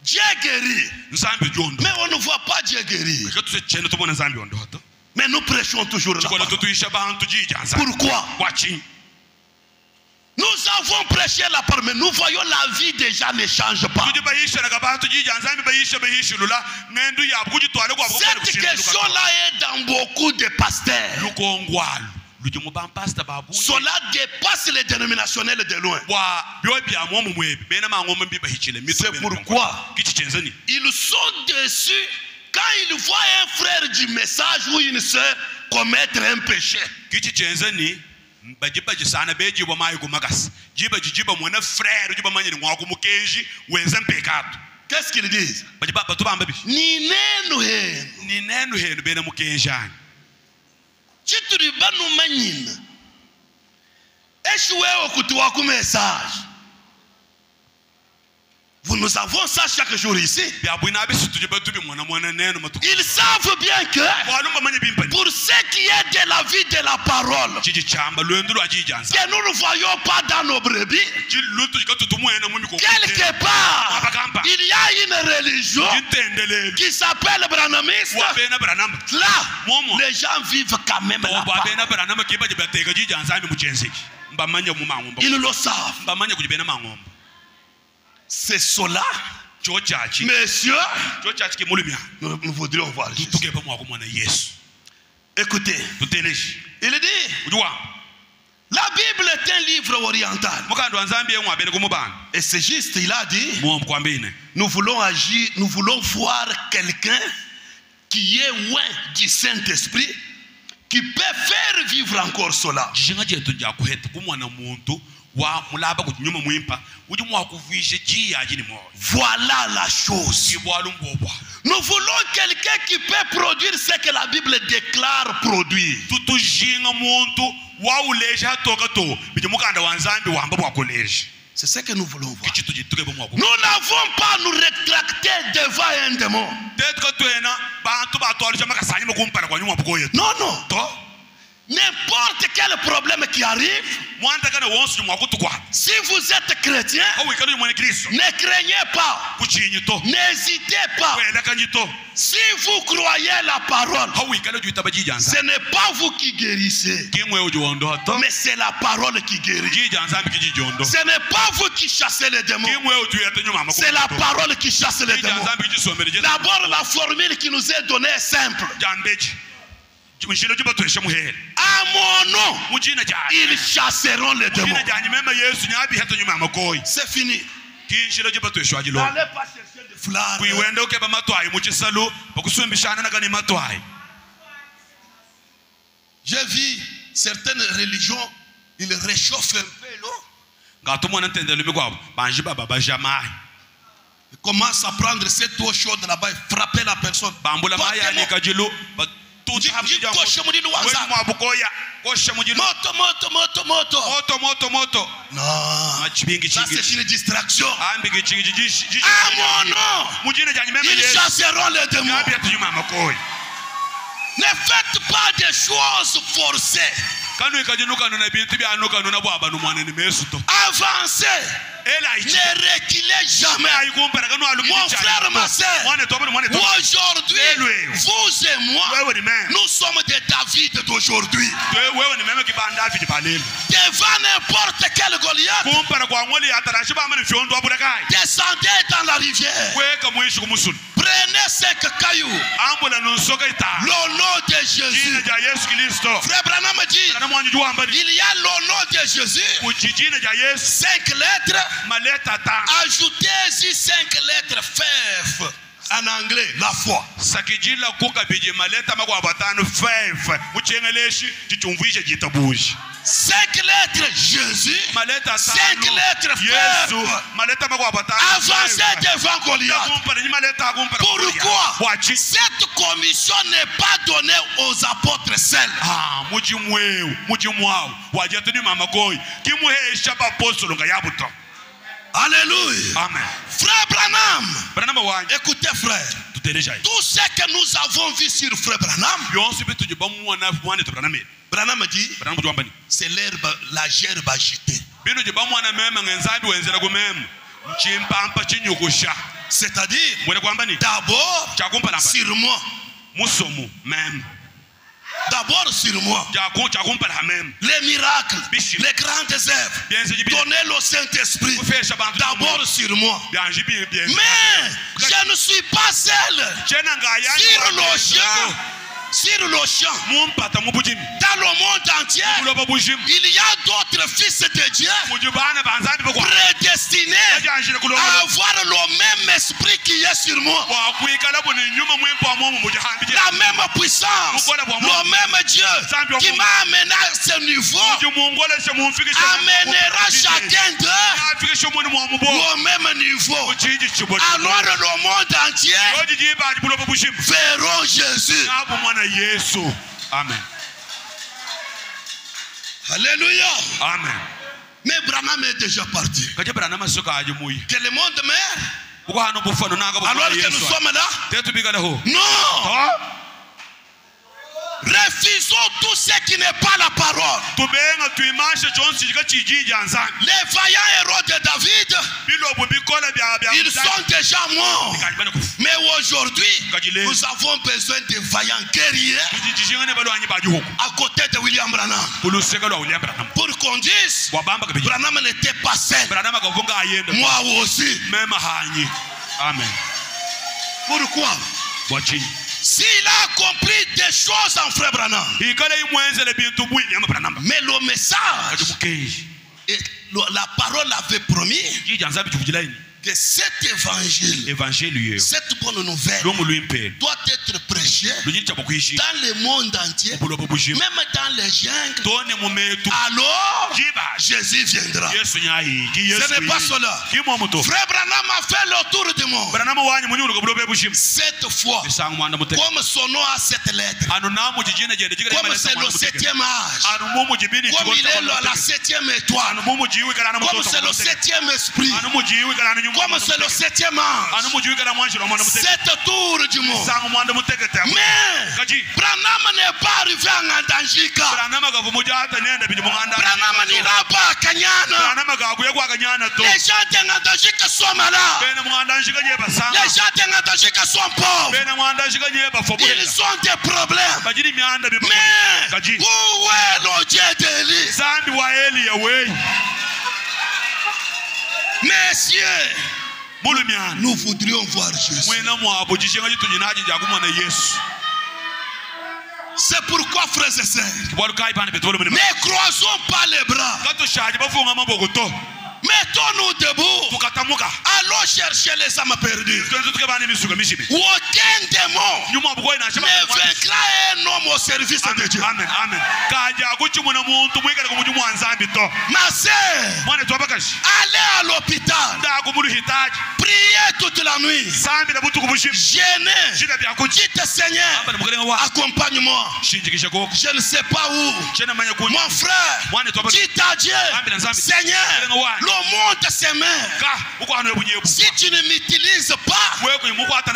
[SPEAKER 2] Dieu guérit. Mais on ne voit pas Dieu guérir. Mais nous prêchons toujours la parole. Pourquoi? Nous avons prêché la parole, mais nous voyons la vie des gens ne change pas. Cette question-là est dans beaucoup de pasteurs. Cela dépasse les dénominationnels de loin. C'est pourquoi ils sont déçus quand ils voient un frère du message ou une sœur commettre un péché. Qu'est-ce qu'ils disent? Nous avons ça chaque jour ici. Ils savent bien que pour ce qui est de la vie de la parole, que nous ne voyons pas dans nos brebis, quelque part, il y a une religion qui s'appelle branamiste. Là, les gens vivent quand même là-bas. Ils le savent. C'est cela, messieurs, nous voudrions voir Jésus. Écoutez, il dit, la Bible est un livre oriental. Et c'est juste, il a dit, nous voulons agir, nous voulons voir quelqu'un qui est loin du Saint-Esprit, qui peut faire vivre encore cela. Voilà la chose. Nous voulons quelqu'un qui peut produire ce que la Bible déclare produire. C'est ce que nous voulons voir. Nous n'avons pas à nous rétracter devant un démon. Non, non. N'importe quel problème qui arrive, si vous êtes chrétien, ne craignez pas, n'hésitez pas. Si vous croyez la parole, ce n'est pas vous qui guérissez, mais c'est la parole qui guérit. Ce n'est pas vous qui chassez les démons, c'est la parole qui chasse les démons. D'abord, la formule qui nous est donnée est simple. À mon nom, ils chasseront les démons. C'est fini. N'allez pas chercher de flammes. J'ai vu certaines religions, ils réchauffent un peu l'eau. Ils commencent à prendre cette eau chaude là-bas et frapper la personne. Moto. Non, ça c'est une distraction. À mon nom, ils chasseront les démons. Ne faites pas des choses forcées. Avancez. Ne reculez jamais. Mon frère, ma soeur, aujourd'hui, vous et moi, nous sommes des David d'aujourd'hui. Devant n'importe quel Goliath, descendez dans la rivière. Prenez 5 cailloux. Le nom de Jésus. Frère Branham dit, il y a le nom de Jésus. 5 lettres. Ajoutez-y 5 lettres FEF. En anglais, la foi. 5 lettres Jésus, 5 lettres Père, avancez devant Goliath. Pourquoi cette commission n'est pas donnée aux apôtres seuls? Alléluia. Amen. Frère Branham, écoutez frère, tout ce que nous avons vu sur frère Branham, Branham dit, c'est l'herbe, la gerbe agitée. C'est-à-dire, d'abord sur moi. D'abord sur moi. Les miracles, les grandes œuvres donner le Saint-Esprit. D'abord sur moi. Mais je ne suis pas seul. Sur le champ. Sur le champ, dans le monde entier, il y a d'autres fils de Dieu prédestinés à avoir le même esprit qui est sur moi, la même puissance, le même Dieu qui m'a amené à ce niveau amènera chacun d'eux au même niveau. Alors le monde entier verront Jésus.
[SPEAKER 3] Amen.
[SPEAKER 2] Alléluia.
[SPEAKER 3] Amen.
[SPEAKER 2] Mais Branham est déjà parti. Que le monde meurt. Alors que nous sommes là. Non. Refusons tout ce qui n'est pas la parole. Les vaillants héros de David, ils sont déjà morts. Mais aujourd'hui, nous avons besoin de vaillants guerriers à côté de William Branham. Pour qu'on dise, Branham n'était pas seul. Moi aussi.
[SPEAKER 3] Amen.
[SPEAKER 2] Pourquoi? S'il a accompli des choses en frère Branham, mais le message, la parole avait promis que cet évangile, cette bonne nouvelle doit être prêchée dans le monde entier, même dans les jungles. Alors Jésus viendra. Ce n'est pas cela. Frère Branham a fait le tour du monde. Cette fois, comme son nom a 7 lettres, comme c'est le 7e âge, comme il est la 7e étoile, comme c'est le 7e esprit, comme c'est le 7e ange, 7 tours du monde. Mais Branham n'est pas arrivé en Andanjika. Branham n'ira pas à Kanyana. Les gens d'Andanjika sont malades. Les gens d'Andanjika sont pauvres. Ils ont des problèmes. Mais où est le Dieu d'Élie? Messieurs, nous voudrions voir Jésus. C'est pourquoi, frères et sœurs, ne croisons pas les bras. Mettons-nous debout. Allons chercher les âmes perdues. Aucun démon ne vaincra un homme au service de Dieu. Ma sœur, allez à l'hôpital. Priez toute la nuit. Gênez. Dites Seigneur, accompagne-moi. Je ne sais pas où. Mon frère, dites à Dieu, Seigneur, le monde se meurt. Si tu ne m'utilises pas,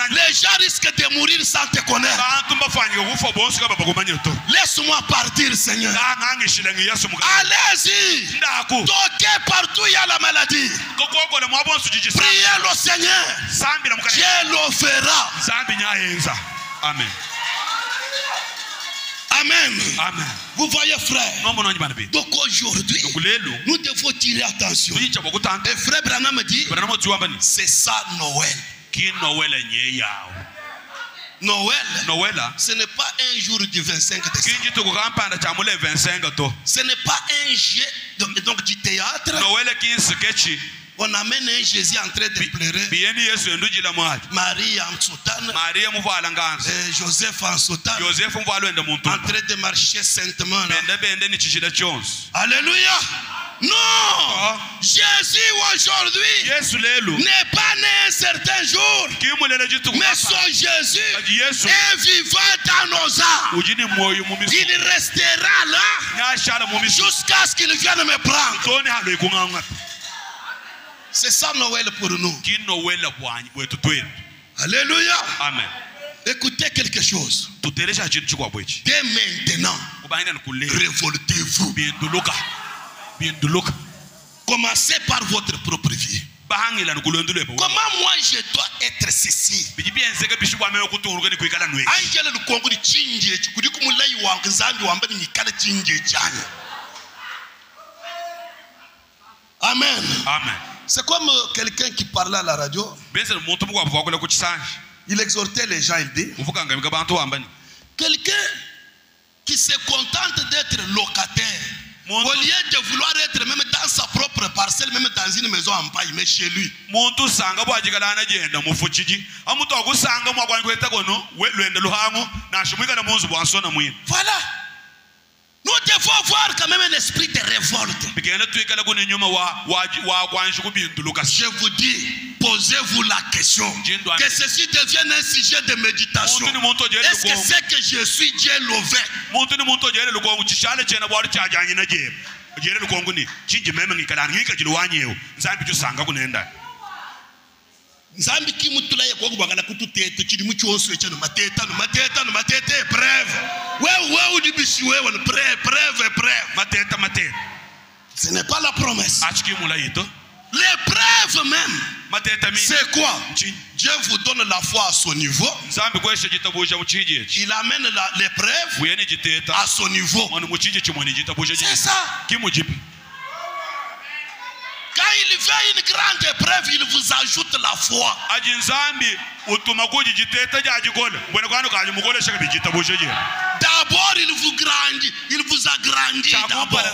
[SPEAKER 2] les gens risquent de mourir sans te connaître. Laisse-moi partir, Seigneur. Allez-y. Toquez partout, il y a la maladie. Priez le Seigneur. Dieu le fera.
[SPEAKER 3] Amen.
[SPEAKER 2] Amen. Amen. Vous voyez, frère. Donc aujourd'hui, nous devons tirer attention. Et frère Branham dit, c'est ça Noël. Noël, ce n'est pas un jour du 25 décembre. Ce n'est pas un jeu donc du théâtre. On amène un Jésus en train de pleurer. Marie en soutane. Joseph en soutane. En train de marcher saintement. Alléluia. Non. Jésus aujourd'hui n'est pas né un certain jour. Mais son Jésus est vivant dans nos âmes. Il restera là jusqu'à ce qu'il vienne me prendre. C'est ça Noël pour nous. Alléluia.
[SPEAKER 3] Amen.
[SPEAKER 2] Écoutez quelque chose. Dès maintenant, révoltez-vous. Commencez par votre propre vie. Comment moi je dois être ceci? Amen.
[SPEAKER 3] Amen.
[SPEAKER 2] C'est comme quelqu'un qui parlait à la radio. Il exhortait les gens, il dit. Quelqu'un qui se contente d'être locataire. Au lieu de vouloir être même dans sa propre parcelle, même dans une maison en paille, mais chez lui. Voilà. Nous devons voir quand même un esprit de révolte. Je vous dis, posez-vous la question. Que ceci devienne un sujet de méditation. Est-ce que c'est que je suis Dieu lové? Nzambi ki mutula ye kwa kubangala kututete chidi muchonso echano mateta preuve. Wewe udibishi wewe preuve. Mateta. Ce n'est pas la promesse. Les preuves même. C'est quoi? Dieu vous donne la foi à son niveau. Il amène les preuves à son niveau. C'est ça. Quand il fait une grande épreuve, il vous ajoute la foi. D'abord, il vous agrandit d'abord.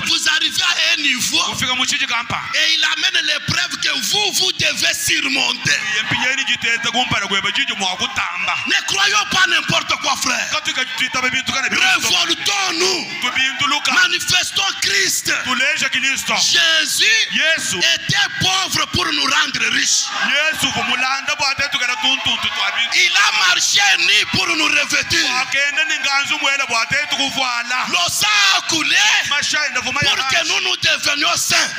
[SPEAKER 2] Vous arrivez à un niveau et il amène l'épreuve que vous devez surmonter. Ne croyons pas n'importe quoi, frère. Révoltons-nous. Manifestons Christ. Jésus était pauvre pour nous rendre riches. Il a marché nu pour nous revêtir. L'eau a coulé pour que nous nous devenions saints.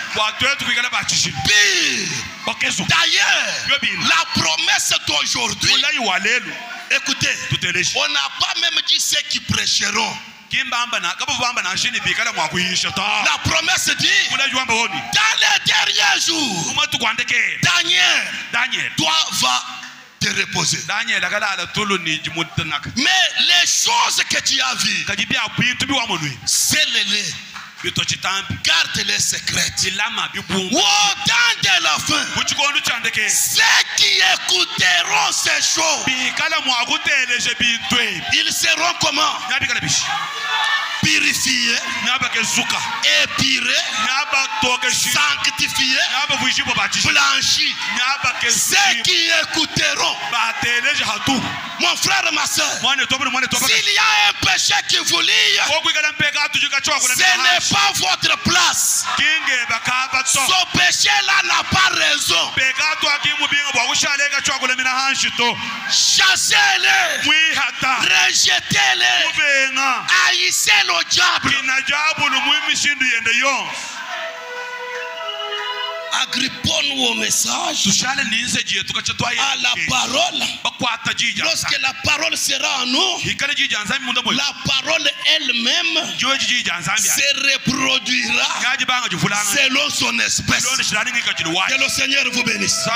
[SPEAKER 2] Pire. D'ailleurs, la promesse d'aujourd'hui, écoutez, on n'a pas même dit ceux qui prêcheront. La promesse dit, dans les derniers jours, Daniel, toi va te reposer. Mais les choses que tu as vues, scelle-les. Garde-les secrètes. Au temps de la fin, ceux qui écouteront ces choses, ils seront comment? Purifiés, épurés, sanctifiés, blanchis. Ceux qui écouteront. Mon frère, ma soeur, s'il y a un péché qui vous lie, ce n'est pas votre place. Ce péché-là n'a pas raison. Chassez-les, rejetez-les, haïssez le diable. Agrippons-nous au message, à la parole. Lorsque la parole sera en nous, la parole elle-même se reproduira selon son espèce. Que le Seigneur vous bénisse.